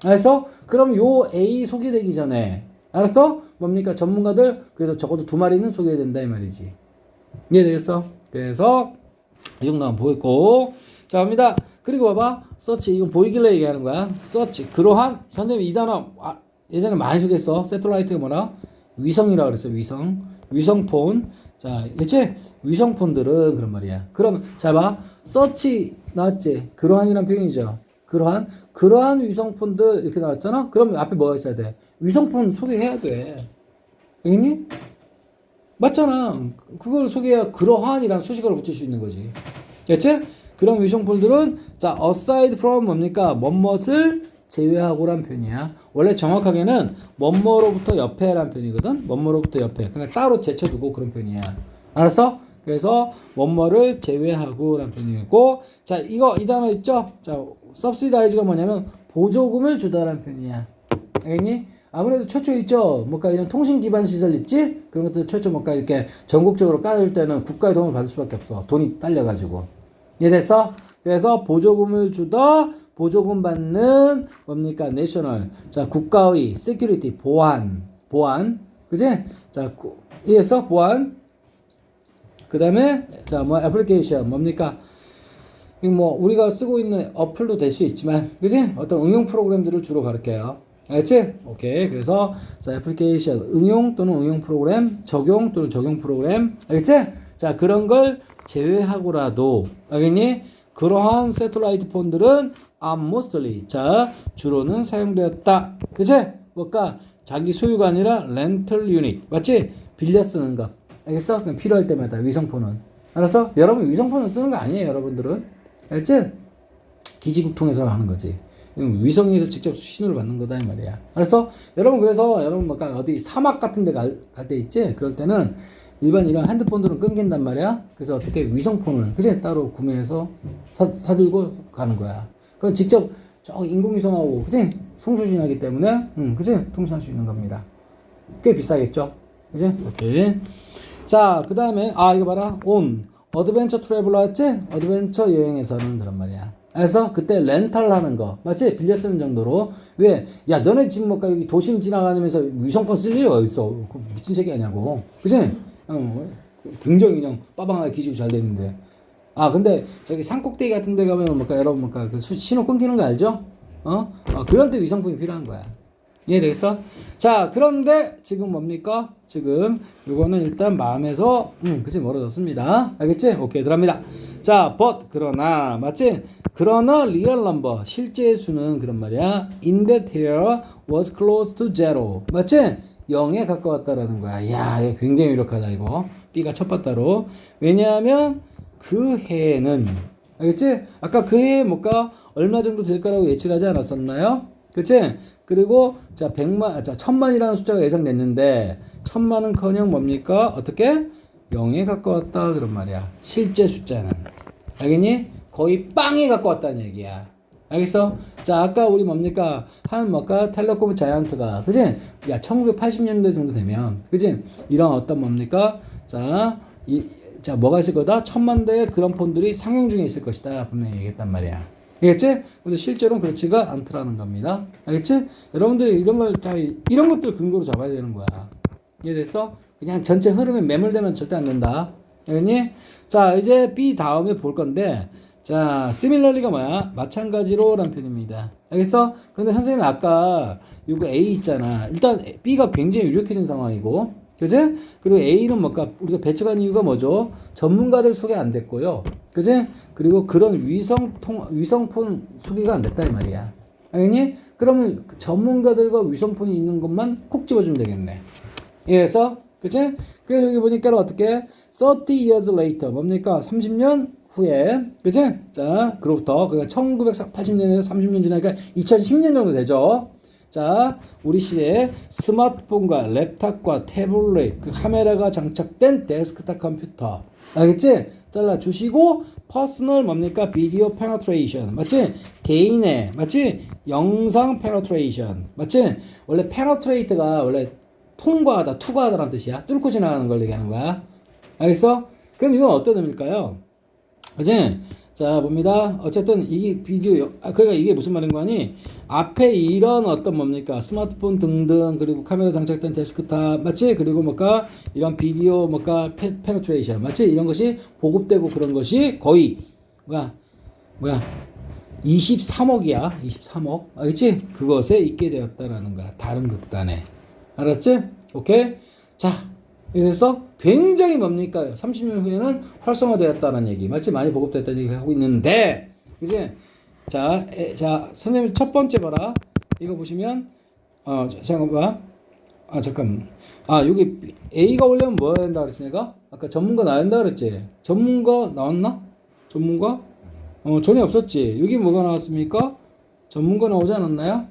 Speaker 1: 알았어? 그럼 요 A 소개되기 전에, 알았어? 뭡니까? 전문가들, 그래서 적어도 2마리는 소개해야 된다 이 말이지. 이해되겠어? 그래서 이 정도 한번 보였고, 자, 갑니다. 그리고 봐봐, 서치, 이건 보이길래 얘기하는 거야. 서치, 그러한, 선생님이 이 단어 예전에 많이 소개했어. 세틀라이트가 뭐라? 위성이라고 그랬어. 위성폰. 자, 그치? 위성폰들은 그런 말이야. 그럼 잘 봐, 서치 나왔지? 그러한이란 표현이죠. 그러한 위성폰들 이렇게 나왔잖아. 그럼 앞에 뭐가 있어야 돼? 위성폰 소개해야 돼. 알겠니? 맞잖아. 그걸 소개해야 그러한이라는 수식어를 붙일 수 있는 거지. 그치? 그런 위성폰들은, 자, aside from 뭡니까? 뭐뭇을 제외하고란 표현이야. 원래 정확하게는 뭐뭐로부터 옆에란 표현이거든. 뭐뭐로부터 옆에. 그러니까 따로 제쳐두고 그런 표현이야. 알았어? 그래서 뭐뭐를 제외하고란 표현이고, 자, 이 단어 있죠? 자, subsidize가 뭐냐면 보조금을 주다라는 표현이야. 알겠니? 아무래도 최초 있죠? 뭔가 이런 통신 기반 시설 있지? 그런 것들 최초 뭔가 이렇게 전국적으로 깔을 때는 국가의 도움을 받을 수밖에 없어. 돈이 딸려가지고. 이해됐어? 그래서 보조금을 주다, 보조금 받는 뭡니까? 내셔널. 자, 국가의 세큐리티 보안. 그지? 자, 이에서 보안. 그다음에 자, 뭐 애플리케이션 뭡니까? 뭐 우리가 쓰고 있는 어플도 될 수 있지만, 그지? 어떤 응용 프로그램들을 주로 가르쳐요. 알겠지? 오케이. 그래서 자, 애플리케이션 응용 또는 응용 프로그램, 적용 또는 적용 프로그램. 알겠지? 자, 그런 걸 제외하고라도, 알겠니? 그러한 새틀라이트 폰들은 mostly, 자, 주로는 사용되었다. 그치? 뭘까? 자기 소유가 아니라 렌털 유닛. 맞지? 빌려 쓰는 거. 알겠어? 그냥 필요할 때마다 위성폰은. 알았어? 여러분 위성폰은 쓰는 거 아니에요, 여러분들은. 알겠지? 기지국통에서 하는 거지. 위성에서 직접 신호를 받는 거다 이 말이야. 알았어? 여러분 그래서 여러분 뭐 어디 사막 같은 데 갈 때 있지? 그럴 때는 일반 이런 핸드폰들은 끊긴단 말이야. 그래서 어떻게 위성폰을 그제 따로 구매해서 사들고 가는 거야. 그건 직접 저 인공위성하고 그지 송수신하기 때문에 그지 통신할 수 있는 겁니다. 꽤 비싸겠죠. 그지? 오케이. 자, 그 다음에 이거 봐라. on 어드벤처 트래블러 했지? 어드벤처 여행에서는 그런 말이야. 그래서 그때 렌탈 하는 거 맞지? 빌려 쓰는 정도로. 왜? 야 너네 지금 뭐까 여기 도심 지나가면서 위성폰 쓸 일이 어딨어? 미친 새끼 아냐고. 그치? 굉장히 그냥 빠방하게 기지고 잘 되는데. 근데 저기 산꼭대기 같은 데 가면 뭐까 여러분 뭐까 그 신호 끊기는 거 알죠? 그런 때 위성폰이 필요한 거야. 이해되겠어? 자, 그런데 지금 뭡니까? 지금 요거는 일단 마음에서 그치 멀어졌습니다. 알겠지? 오케이 들어갑니다. 자, but 그러나 맞지? 그러나 real number 실제 수는 그런 말이야. in that year was close to zero. 맞지? 0에 가까웠다라는 거야. 야, 이거 굉장히 유력하다 이거. B가 첫 바따로. 왜냐하면 그 해에는 알겠지? 아까 그 해에 뭐가 얼마 정도 될 거라고 예측하지 않았었나요? 그치? 그리고 자 1000만이라는 숫자가 예상됐는데 1000만은커녕 뭡니까? 어떻게? 0에 가까웠다 그런 말이야. 실제 숫자는. 알겠니? 거의 빵에 가까웠다는 얘기야. 알겠어? 자, 아까 우리 뭡니까? 텔레콤 자이언트가, 그지? 야, 1980년대 정도 되면, 그지? 이런 어떤 뭡니까? 자, 뭐가 있을 거다? 1000만 대의 그런 폰들이 상용 중에 있을 것이다. 분명히 얘기했단 말이야. 알겠지? 근데 실제로는 그렇지가 않더라는 겁니다. 알겠지? 여러분들이 이런 것들 근거로 잡아야 되는 거야. 이해됐어? 그냥 전체 흐름에 매몰되면 절대 안 된다. 알겠니? 자, 이제 B 다음에 볼 건데, 자, similarly가 뭐야? 마찬가지로 라는 표현입니다. 알겠어? 근데 선생님 아까 요거 A 있잖아. 일단 B가 굉장히 유력해진 상황이고, 그지? 그리고 A는 뭘까? 우리가 배척한 이유가 뭐죠? 전문가들 소개 안 됐고요. 그지? 그리고 그런 위성폰 소개가 안 됐다 이 말이야. 알겠니? 그러면 전문가들과 위성폰이 있는 것만 콕 집어주면 되겠네. 그래서, 그치? 그래서 여기 보니까 어떻게? 30 years later. 뭡니까? 30년 후에. 그치? 자, 그로부터. 그러니까 1980년에서 30년 지나니까 2010년 정도 되죠. 자, 우리 시대에 스마트폰과 랩탑과 태블릿, 그 카메라가 장착된 데스크탑 컴퓨터. 알겠지? 잘라주시고, 퍼스널 뭡니까? 비디오 페너트레이션. 맞지? 개인의, 맞지? 영상 페너트레이션. 맞지? 원래 페너트레이트가 원래 통과하다, 투과하다라는 뜻이야. 뚫고 지나가는 걸 얘기하는 거야. 알겠어? 그럼 이건 어떤 의미일까요? 그치? 자, 봅니다. 어쨌든 이게 비디오, 그러니까 이게 무슨 말인 거니? 앞에 이런 어떤 뭡니까? 스마트폰 등등, 그리고 카메라 장착된 데스크탑, 맞지? 그리고 뭔가 이런 비디오, 뭔가 페네트레이션, 맞지? 이런 것이 보급되고 그런 것이 거의, 23억이야. 23억. 알겠지? 그것에 있게 되었다라는 거야. 다른 극단에. 알았지? 오케이? 자, 그래서 굉장히 뭡니까? 30년 후에는 활성화되었다는 얘기. 맞지? 많이 보급됐다는 얘기 하고 있는데, 그지? 자, 선생님 첫 번째 봐라. 이거 보시면, 잠깐 봐. 잠깐. 여기 A가 오려면 뭐 해야 된다 그랬지, 내가? 아까 전문가 나야 된다 그랬지? 전문가 나왔나? 전문가? 전혀 없었지. 여기 뭐가 나왔습니까? 전문가 나오지 않았나요?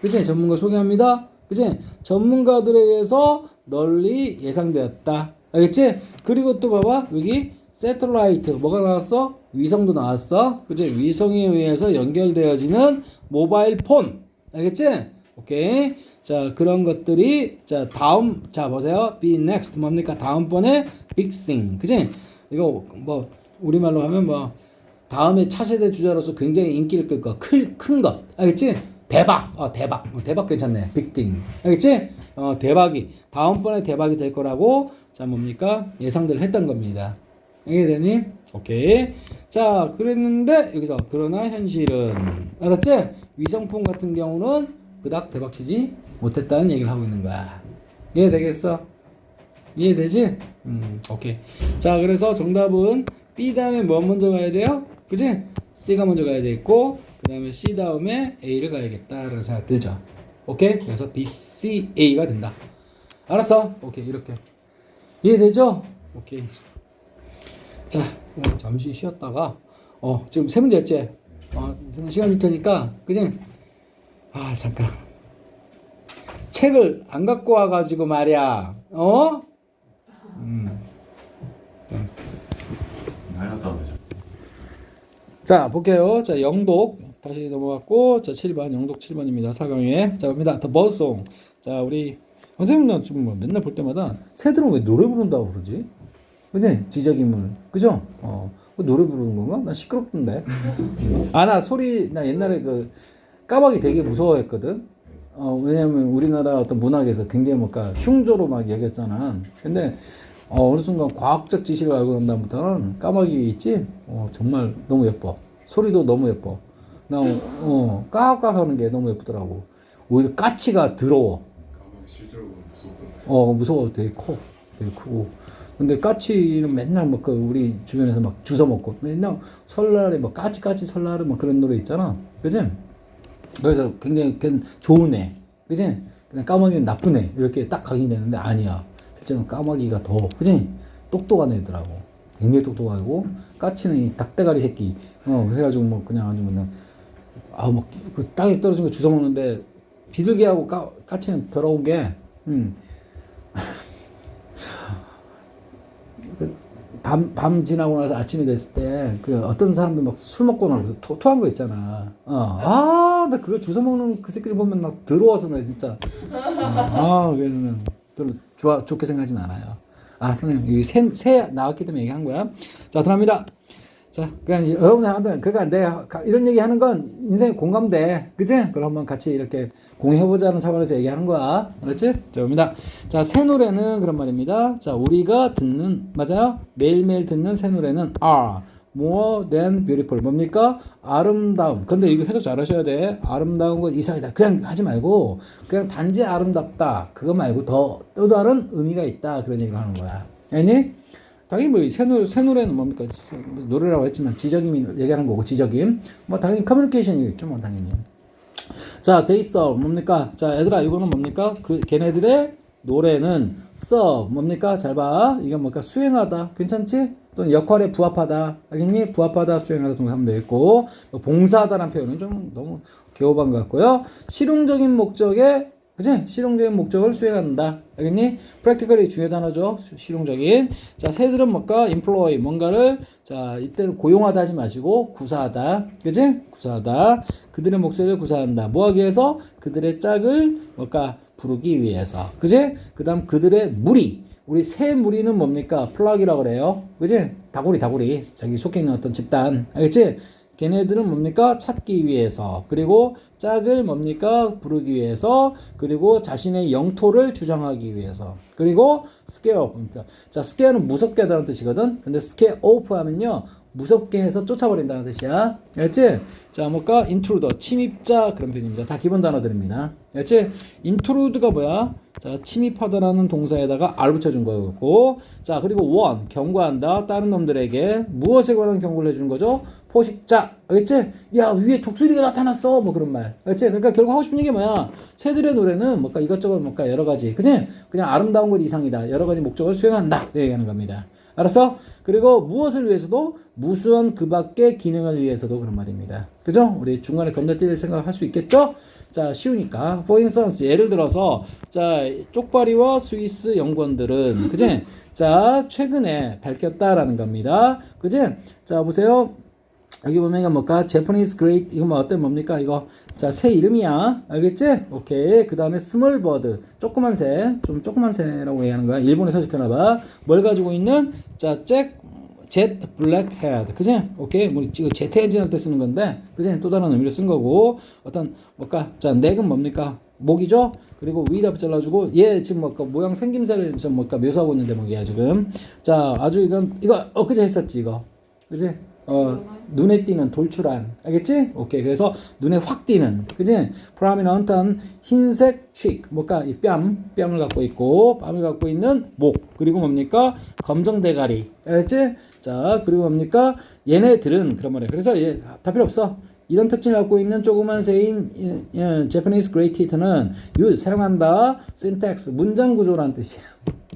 Speaker 1: 그치? 전문가 소개합니다. 그치? 전문가들에 의해서 널리 예상되었다. 알겠지? 그리고 또 봐봐. 여기 세틀라이트 뭐가 나왔어? 위성도 나왔어. 그치? 위성에 의해서 연결되어지는 모바일 폰. 알겠지? 오케이. 자, 그런 것들이 다음 보세요. be next 뭡니까? 다음번에 big thing. 그치? 이거 뭐 우리말로 하면 다음에 차세대 주자로서 굉장히 인기를 끌 것, 큰 것. 알겠지? 대박. 대박. 대박 괜찮네. 빅띵. 알겠지? 대박이. 다음번에 대박이 될 거라고, 자, 뭡니까? 예상들 했던 겁니다. 이해되니? 오케이. 자, 그랬는데, 여기서, 그러나 현실은, 알았지? 위성폰 같은 경우는 그닥 대박치지 못했다는 얘기를 하고 있는 거야. 이해되겠어? 이해되지? 오케이. 자, 그래서 정답은 B 다음에 뭐 먼저 가야 돼요? 그지? C가 먼저 가야 되겠고, 그 다음에 C 다음에 A를 가야겠다라는 생각 들죠? 오케이? 그래서 B, C, A가 된다. 알았어? 오케이. 이렇게. 이해되죠? 오케이. 자, 잠시 쉬었다가, 지금 세 문제 했지? 시간 줄 테니까, 그지? 잠깐. 책을 안 갖고 와가지고 말이야.
Speaker 2: 많이 갔다 오죠.
Speaker 1: 자, 볼게요. 자, 영독. 다시 넘어갔고, 자, 7번. 영독 7번입니다. 4강에. 자, 갑니다. 더 버드송. 자, 우리 선생님은 좀 뭐 맨날 볼 때마다 새들은 왜 노래 부른다고 그러지? 그지? 지적인물. 그죠? 노래 부르는 건가? 나 시끄럽던데. 나 소리, 나 옛날에 까마귀 되게 무서워했거든. 왜냐면 우리나라 어떤 문학에서 굉장히 뭔가 흉조로 막 얘기했잖아. 근데, 어느 순간 과학적 지식을 알고 난 다음부터는 까마귀 있지? 정말 너무 예뻐. 소리도 너무 예뻐. 나, 까악까악 하는 게 너무 예쁘더라고. 오히려 까치가 더러워.
Speaker 2: 까마귀 실제로 무섭던데.
Speaker 1: 무서워. 되게 커. 되게 크고. 근데 까치는 맨날 우리 주변에서 막 주워 먹고, 맨날 설날에 까치 설날에 그런 노래 있잖아. 그지? 그래서 굉장히 좋은 애. 그지? 그냥 까마귀는 나쁜 애. 이렇게 딱 각인되는데 아니야. 실제로 까마귀가 더, 그지? 똑똑한 애더라고. 굉장히 똑똑하고, 까치는 이 닭대가리 새끼. 해가지고 그냥 아주 그 땅에 떨어진 거 주워 먹는데, 비둘기하고 까치는 더러운 게, 밤 지나고 나서 아침이 됐을 때, 어떤 사람들 술 먹고 나서 토한 거 있잖아. 나 그거 주워 먹는 그 새끼를 보면 나 더러워서 나 진짜. 그거는 별로 좋게 생각하진 않아요. 선생님, 여기 새 나왔기 때문에 얘기한 거야. 자, 들어갑니다. 자, 그냥 여러분들, 그러니까 내가 이런 얘기 하는 건 인생에 공감돼. 그치? 그럼 한번 같이 이렇게 공유해보자는 차원에서 얘기하는 거야. 알았지? 자, 봅니다. 자, 새 노래는 그런 말입니다. 자, 우리가 듣는, 맞아요? 매일매일 듣는 새 노래는 are more than beautiful. 뭡니까? 아름다움. 근데 이거 해석 잘 하셔야 돼. 아름다운 건 이상이다. 그냥 하지 말고, 그냥 단지 아름답다. 그거 말고 또 다른 의미가 있다. 그런 얘기를 하는 거야. 알니? 당연히 새 노래는 뭡니까? 노래라고 했지만 지적임이 얘기하는 거고, 지적임. 당연히 커뮤니케이션이겠죠, 당연히. 자, they serve 뭡니까? 자, 얘들아, 이거는 뭡니까? 걔네들의 노래는 serve 뭡니까? 잘 봐. 이건 뭡니까? 수행하다. 괜찮지? 또는 역할에 부합하다. 알겠니? 부합하다, 수행하다 정도 하면 되겠고, 봉사하다라는 표현은 좀 너무 개호반 같고요. 실용적인 목적에, 그치? 실용적인 목적을 수행한다. 알겠니? practically 중요한 단어죠. 실용적인. 자, 새들은 뭘까? employ. 뭔가를, 자, 이때는 고용하다 하지 마시고, 구사하다. 그치? 구사하다. 그들의 목소리를 구사한다. 뭐 하기 위해서? 그들의 짝을 뭘까? 부르기 위해서. 그치? 그 다음 그들의 무리. 우리 새 무리는 뭡니까? 플락이라고 그래요. 그치? 다구리. 자기 속해 있는 어떤 집단. 알겠지? 걔네들은 뭡니까? 찾기 위해서. 그리고 짝을 뭡니까? 부르기 위해서. 그리고 자신의 영토를 주장하기 위해서. 그리고 scare off. 자, scare는 무섭게 하다는 뜻이거든. 근데 scare off 하면요, 무섭게 해서 쫓아버린다는 뜻이야. 알겠지? 자, 뭘까? intruder. 침입자. 그런 표현입니다. 다 기본 단어들입니다. 알겠지? intrude가 뭐야? 자, 침입하다라는 동사에다가 R 붙여준 거였고, 자, 그리고 warn. 경고한다. 다른 놈들에게 무엇에 관한 경고를 해주는 거죠? 포식자. 알겠지? 야, 위에 독수리가 나타났어. 그런 말. 알겠지? 그러니까 결국 하고 싶은 얘기 뭐야? 새들의 노래는 뭔가 이것저것 뭔가 여러 가지. 그치? 그냥 아름다운 것 이상이다. 여러 가지 목적을 수행한다. 얘기하는 겁니다. 알았어? 그리고 무엇을 위해서도? 무수한 그 밖의 기능을 위해서도 그런 말입니다. 그죠? 우리 중간에 건너뛸 생각할 수 있겠죠? 자, 쉬우니까. For instance, 예를 들어서, 자, 쪽파리와 스위스 연구원들은, 그지? 자, 최근에 밝혔다라는 겁니다. 그지? 자, 보세요. 여기 보면 이거 뭘까? Japanese Great, 이거 뭡니까? 이거. 자, 새 이름이야. 알겠지? 오케이. 그 다음에 small bird. 조그만 새. 좀 조그만 새라고 얘기하는 거야. 일본에 서식하나봐. 뭘 가지고 있는? 자, jet black head. 그지? 오케이. 뭐 지금 제트 엔진 할 때 쓰는 건데, 그지? 또 다른 의미로 쓴 거고, 어떤 뭘까? 자, 넥은 뭡니까? 목이죠? 그리고 위에다 잘라주고, 얘 지금 뭘까? 모양 생김새를 좀 뭘까? 묘사하고 있는 대목이야, 지금. 자, 아주 이거 엊그제 했었지, 이거. 그지? 눈에 띄는 돌출한. 알겠지? 오케이. 그래서 눈에 확 띄는. 그지? prominent한 흰색 cheek. 뭘까? 이 뺨을 갖고 있고, 뺨을 갖고 있는 목. 그리고 뭡니까? 검정 대가리. 알겠지? 자, 그리고 뭡니까? 얘네들은, 그런 말이야. 그래서 얘, 다 필요 없어. 이런 특징을 갖고 있는 조그만 새인 Japanese Great Heat는 사용한다. syntax, 문장 구조라는 뜻이야.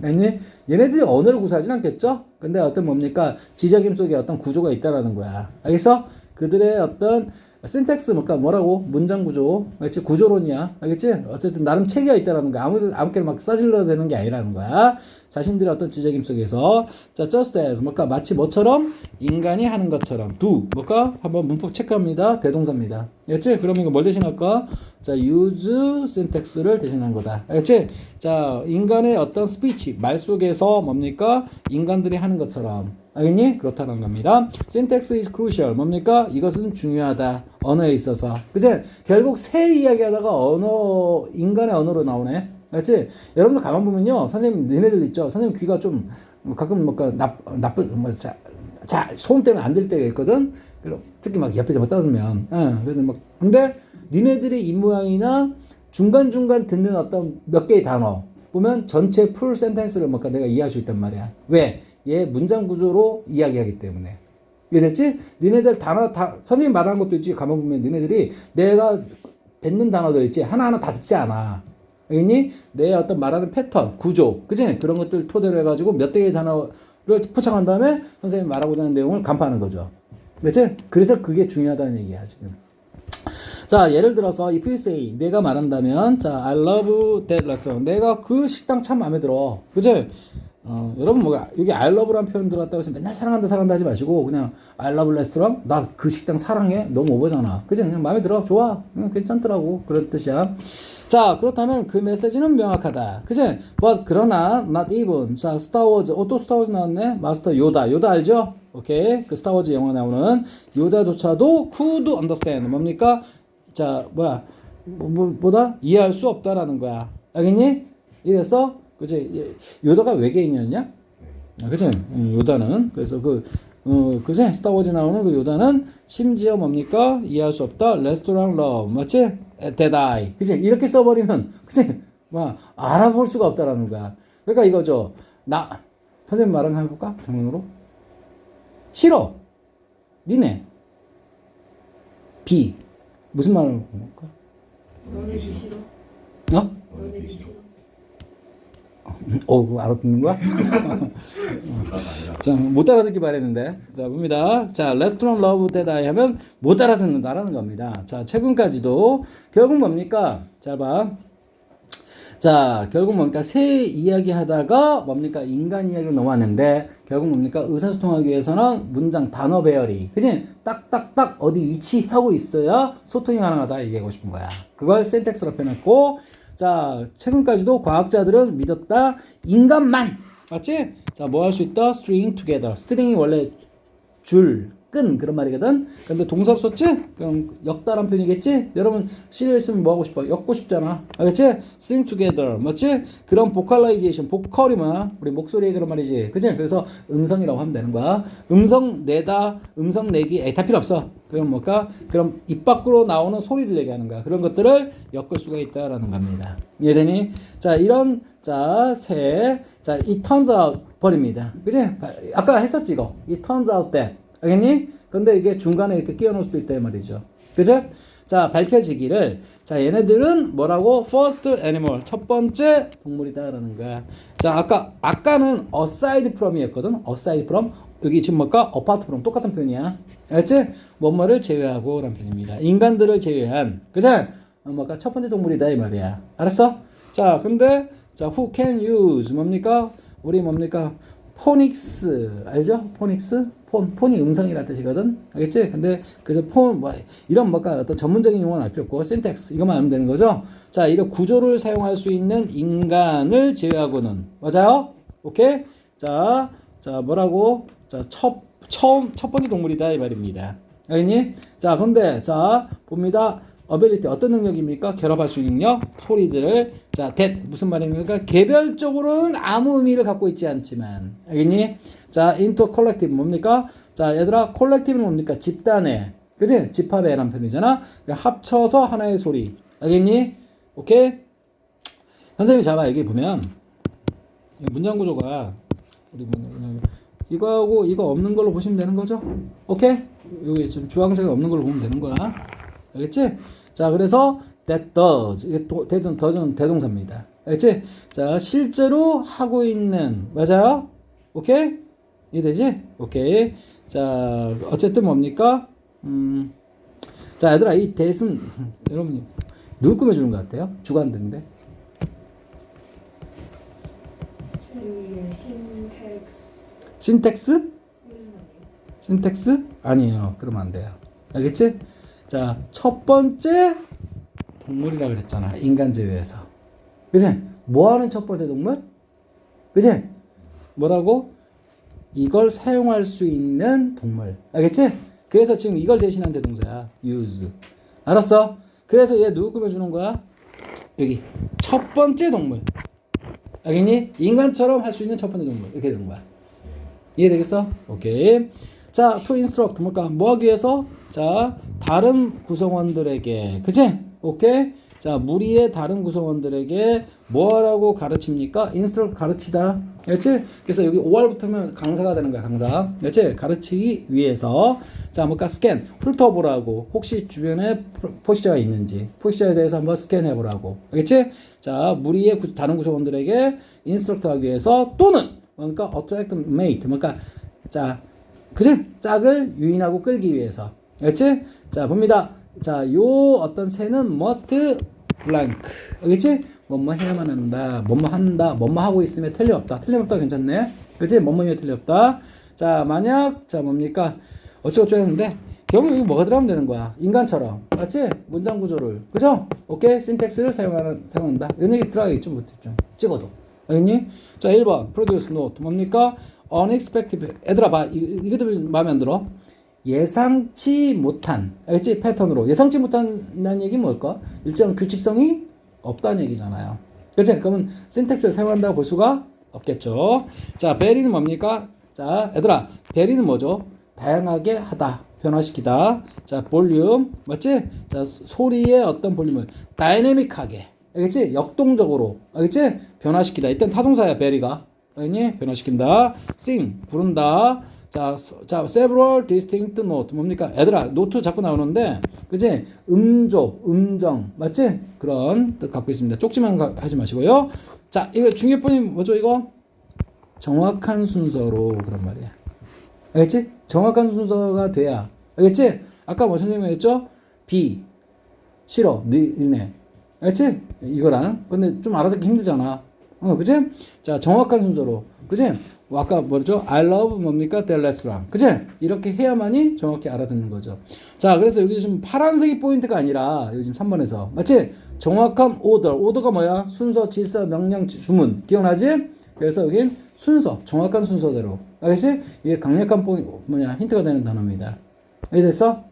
Speaker 1: 아니, 얘네들이 언어를 구사하진 않겠죠? 근데 어떤 뭡니까? 지적임 속에 어떤 구조가 있다라는 거야. 알겠어? 그들의 어떤 syntax 뭐라고? 문장 구조. 알겠지? 구조론이야. 알겠지? 어쨌든 나름 체계가 있다라는 거야. 아무렇게나 막 써질러야 되는 게 아니라는 거야. 자신들의 어떤 지적임 속에서. 자, just as. 마치 뭐처럼? 인간이 하는 것처럼. do. 한번 문법 체크합니다. 대동사입니다. 알겠지? 그러면 이거 뭘 대신할까? 자, use syntax를 대신한 거다. 알겠지? 자, 인간의 어떤 speech, 말 속에서 뭡니까? 인간들이 하는 것처럼. 알겠니? 그렇다는 겁니다. syntax is crucial. 뭡니까? 이것은 중요하다. 언어에 있어서. 그치? 결국 새 이야기 하다가 인간의 언어로 나오네. 알겠지? 여러분들 가만 보면요. 선생님, 너네들 있죠? 선생님 귀가 좀 가끔 소음 때문에 안 들 때가 있거든? 특히 막 옆에 떠들면. 근데 니네들의 입모양이나 중간중간 듣는 어떤 몇 개의 단어 보면 전체 풀 센텐스를 내가 이해할 수 있단 말이야. 왜? 얘 문장 구조로 이야기하기 때문에. 이해됐지? 니네들 단어 선생님 말하는 것도 있지. 가만 보면 니네들이 내가 뱉는 단어들 있지. 하나하나 다 듣지 않아. 알겠니? 내 어떤 말하는 패턴, 구조, 그치? 그런 것들 토대로 해가지고 몇 개의 단어를 포착한 다음에 선생님 말하고자 하는 내용을 간파하는 거죠. 그치? 그래서 그게 중요하다는 얘기야, 지금. 자, 예를 들어서 if you say 내가 말한다면 자, I love that restaurant. 내가 그 식당 참 마음에 들어. 그치? 여러분 여기 I love라는 표현 들어갔다고 해서 맨날 사랑한다 하지 마시고 그냥 I love restaurant. 나 그 식당 사랑해. 너무 오버잖아. 그치? 그냥 마음에 들어. 좋아. 괜찮더라고. 그런 뜻이야. 자, 그렇다면 그 메시지는 명확하다. 그치? But 그러나 not even. 자, 스타워즈. 또 스타워즈 나왔네. 마스터 요다. 요다 알죠? 오케이. 그 스타워즈 영화 나오는 요다조차도 could understand. 뭡니까? 자, 뭐다? 이해할 수 없다라는 거야. 알겠니? 이래서, 그치? 요다가 외계인이었냐? 그치? 요다는. 그래서 그치? 스타워즈 나오는 그 요다는 심지어 뭡니까? 이해할 수 없다. 레스토랑 러브. 맞지? 데다이. 그치? 이렇게 써버리면, 그치? 알아볼 수가 없다라는 거야. 그러니까 이거죠. 선생님 말 한번 해볼까? 장면으로. 싫어. 니네. 비. 무슨 말을 할까?
Speaker 3: 너네 지 싫어? 너네 지 싫어?
Speaker 1: 그거 알아듣는 거야? 자, 못 알아듣기 바랬는데. 자, 봅니다. 자, 레스토랑 러브 데다이 하면 못 알아듣는다라는 겁니다. 자, 최근까지도 결국 뭡니까? 잘 봐. 자, 결국 뭡니까? 새 이야기 하다가 뭡니까? 인간 이야기로 넘어왔는데, 결국 뭡니까? 의사소통하기 위해서는 문장, 단어 배열이. 그치? 딱딱딱 어디 위치하고 있어야 소통이 가능하다 얘기하고 싶은 거야. 그걸 센텍스로 표현했고, 자, 최근까지도 과학자들은 믿었다. 인간만. 맞지? 자, 뭐 할 수 있다? string together. string이 원래 끈 그런 말이거든. 근데 동사 없었지? 그럼 역다란 표현이겠지? 여러분 시리얼 쓰면 뭐 하고 싶어? 엮고 싶잖아. 알겠지? string together. 맞지? 그런 보컬라이제이션, 보컬이면 우리 목소리의 그런 말이지. 그치? 그래서 음성이라고 하면 되는 거야. 음성 내다, 음성 내기, 다 필요 없어. 그럼 뭘까? 그럼 입 밖으로 나오는 소리들 얘기하는 거야. 그런 것들을 엮을 수가 있다라는 겁니다. 이해되니? 자, 이런 이 turns out 버립니다. 그치? 아까 했었지 이거. 이 turns out that. 알겠니? 근데 이게 중간에 이렇게 끼워 넣을 수도 있다 이 말이죠. 그죠? 자, 밝혀지기를. 자, 얘네들은 뭐라고? first animal. 첫 번째 동물이다라는 거야. 자, 아까는 aside from이었거든. aside from. 여기 지금 apart from 똑같은 표현이야. 알겠지? 뭐뭐를 제외하고 라는 표현입니다. 인간들을 제외한. 그죠? 첫 번째 동물이다 이 말이야. 알았어? 자, 근데 who can use 뭡니까? 우리 포닉스 알죠? 포닉스? 폰이 음성이라는 뜻이거든. 알겠지? 근데 그래서 이런 어떤 전문적인 용어는 알 필요 없고 syntax 이것만 알면 되는 거죠. 자, 이런 구조를 사용할 수 있는 인간을 제외하고는 맞아요? 오케이? 자, 뭐라고? 자, 첫 번째 동물이다 이 말입니다. 알겠니? 자, 근데 자 봅니다. 어빌리티 어떤 능력입니까? 결합할 수 있는 능력, 소리들을 자, 무슨 말입니까? 개별적으로는 아무 의미를 갖고 있지 않지만, 알겠니? 자, into collective 뭡니까? 자, 얘들아, 콜렉티브는 뭡니까? 집단의, 그지? 집합의란 표현이잖아. 합쳐서 하나의 소리, 알겠니? 오케이? 선생님이 잘 봐. 여기 보면 문장 구조가 우리 이거하고 이거 없는 걸로 보시면 되는 거죠? 오케이? 여기 좀 주황색이 없는 걸로 보면 되는 거야. 알겠지? 자, 그래서 that does 이게 does는 대동사입니다. 알겠지? 자, 실제로 하고 있는 맞아요? 오케이? 이해되지? 오케이. 자, 어쨌든 뭡니까? 자, 얘들아, 이 that은 여러분 누구 꾸며주는 것 같아요? 주관들인데. 신텍스? 신텍스? 아니에요. 그러면 안 돼요. 알겠지? 자, 첫 번째 동물이라 그랬잖아. 인간 제외해서. 그치? 뭐 하는 첫 번째 동물? 그치? 뭐라고? 이걸 사용할 수 있는 동물. 알겠지? 그래서 지금 이걸 대신한 대동사야. use. 알았어? 그래서 얘 누구 꾸며주는 거야? 여기. 첫 번째 동물. 알겠니? 인간처럼 할 수 있는 첫 번째 동물. 이렇게 되는 거야. 이해되겠어? 오케이. 자, to instruct 뭘까? 뭐 하기 위해서? 자, 다른 구성원들에게, 그치? 오케이. 자, 무리의 다른 구성원들에게 뭐하라고 가르칩니까? instruct 가르치다. 그렇지? 그래서 여기 5월부터면 강사가 되는 거야, 강사. 그렇지? 가르치기 위해서. 자, 뭘까? 스캔. 훑어보라고. 혹시 주변에 포식자가 있는지. 포식자에 대해서 한번 스캔해보라고. 알겠지? 자, 무리의 다른 구성원들에게 instruct 하기 위해서 또는 그러니까 attract mate. 그러니까 자, 그치? 짝을 유인하고 끌기 위해서. 알겠지? 자, 봅니다. 자, 요 어떤 새는 must blank. 알겠지? 뭐뭐 해야만 한다. 뭐뭐 한다. 뭐뭐 하고 있으면 틀림없다. 틀림없다 괜찮네. 그치? 뭐뭐면 틀림없다. 자, 만약 자 뭡니까? 어쩌고저쩌고 했는데 결국 여기 뭐가 들어가면 되는 거야? 인간처럼. 맞지? 문장 구조를. 그죠? 오케이? 신텍스를 사용한다. 이런 얘기 들어가겠죠? 못했죠? 찍어도. 알겠니? 자, 1번 produce note 뭡니까? unexpected. 얘들아 봐. 이것도 마음에 안 들어. 예상치 못한. 알겠지? 패턴으로. 예상치 못한다는 얘기 뭘까? 일정 규칙성이 없다는 얘기잖아요. 그치? 그러면 신텍스를 사용한다고 볼 수가 없겠죠. 자, 베리는 뭡니까? 자, 얘들아, 베리는 뭐죠? 다양하게 하다. 변화시키다. 자, 볼륨. 맞지? 자, 소리의 어떤 볼륨을 다이내믹하게. 알겠지? 역동적으로. 알겠지? 변화시키다. 이땐 타동사야, 베리가. 알겠니? 변화시킨다. sing. 부른다. 자, several distinct note. 뭡니까? 얘들아, 노트 자꾸 나오는데, 그지? 음조, 음정. 맞지? 그런 뜻 갖고 있습니다. 쪽지만 하지 마시고요. 자, 이거 중요점이 뭐죠, 이거? 정확한 순서로 그런 말이야. 알겠지? 정확한 순서가 돼야. 알겠지? 아까 뭐 선생님이 했죠? 비, 싫어, 니네. 알겠지? 이거랑. 근데 좀 알아듣기 힘들잖아. 그치? 자, 정확한 순서로. 그치? 아까 뭐죠? I love 뭡니까? The restaurant. 그치? 이렇게 해야만이 정확히 알아듣는 거죠. 자, 그래서 여기 지금 파란색이 포인트가 아니라, 여기 지금 3번에서. 맞지? 정확한 order. order가 뭐야? 순서, 질서, 명령, 주문. 기억나지? 그래서 여긴 순서, 정확한 순서대로. 알겠지? 이게 강력한 힌트가 되는 단어입니다. 이해됐어?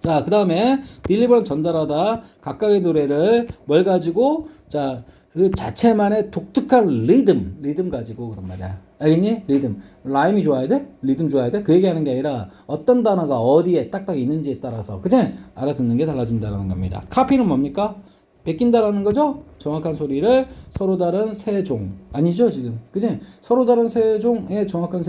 Speaker 1: 자, 그 다음에 deliver는 전달하다. 각각의 노래를 뭘 가지고? 자, 그 자체만의 독특한 리듬 가지고 그런 말이야. 알겠니? 리듬. 라임이 좋아야 돼? 리듬 좋아야 돼? 그 얘기하는 게 아니라 어떤 단어가 어디에 딱딱 있는지에 따라서, 그치? 알아듣는 게 달라진다는 겁니다. 카피는 뭡니까? 베낀다라는 거죠? 정확한 소리를 서로 다른 세 종. 아니죠, 지금. 그치? 서로 다른 세 종의 정확한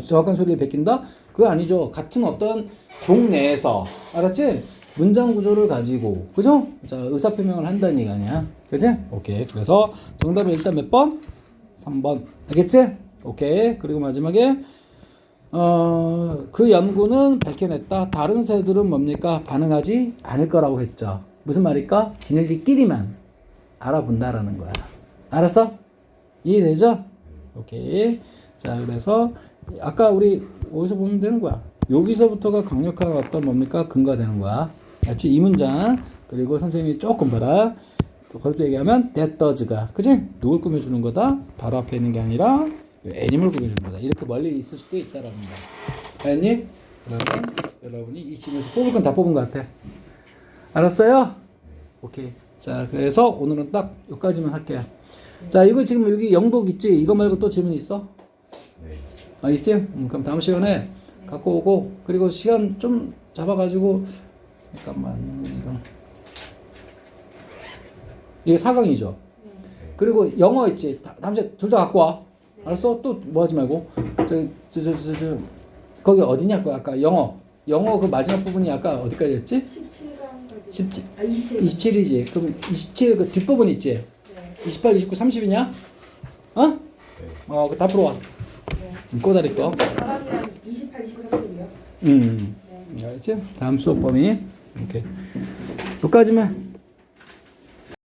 Speaker 1: 정확한 소리를 베낀다? 그거 아니죠. 같은 어떤 종 내에서. 알았지? 문장 구조를 가지고. 그죠? 자, 의사표명을 한다는 얘기 아니야. 그치? 오케이. 그래서 정답은 일단 몇 번? 3번. 알겠지? 오케이. 그리고 마지막에, 그 연구는 밝혀냈다. 다른 새들은 뭡니까? 반응하지 않을 거라고 했죠. 무슨 말일까? 지네들끼리만 알아본다라는 거야. 알았어? 이해되죠? 오케이. 자, 그래서 아까 우리 어디서 보면 되는 거야? 여기서부터가 강력한 어떤 뭡니까? 근거가 되는 거야. 같이 이 문장. 그리고 선생님이 조금 봐라. 또 그렇게 얘기하면 that does가. 그치? 누굴 꾸며주는 거다? 바로 앞에 있는 게 아니라 애니멀 구별하는 거다. 이렇게 멀리 있을 수도 있다라는 거야. 알았니? 그러면 여러분이 이 집에서 뽑을 건 다 뽑은 것 같아. 알았어요? 오케이. 자, 그래서 오늘은 딱 여기까지만 할게요. 자, 이거 지금 여기 영독 있지? 이거 말고 또 질문 있어?
Speaker 2: 네.
Speaker 1: 아, 있지? 그럼 다음 시간에 갖고 오고, 그리고 시간 좀 잡아가지고, 잠깐만, 이게 4강이죠? 그리고 영어 있지? 다음 시간에 둘 다 갖고 와. 알았어? 또 뭐 하지 말고. 거기 어디냐? 아까 영어 그 마지막 부분이 아까 어디까지였지?
Speaker 3: 17강까지.
Speaker 1: 17,
Speaker 3: 아, 27.
Speaker 1: 27이지. 그럼 27 그 뒷부분 있지?
Speaker 3: 네.
Speaker 1: 28, 29, 30이냐? 어? 그 다 풀어와.
Speaker 3: 네.
Speaker 1: 꼬다리 거.
Speaker 3: 4강이랑 28, 29, 30이요? 네.
Speaker 1: 알겠지? 다음 수업 범위. 오케이. 여기까지만.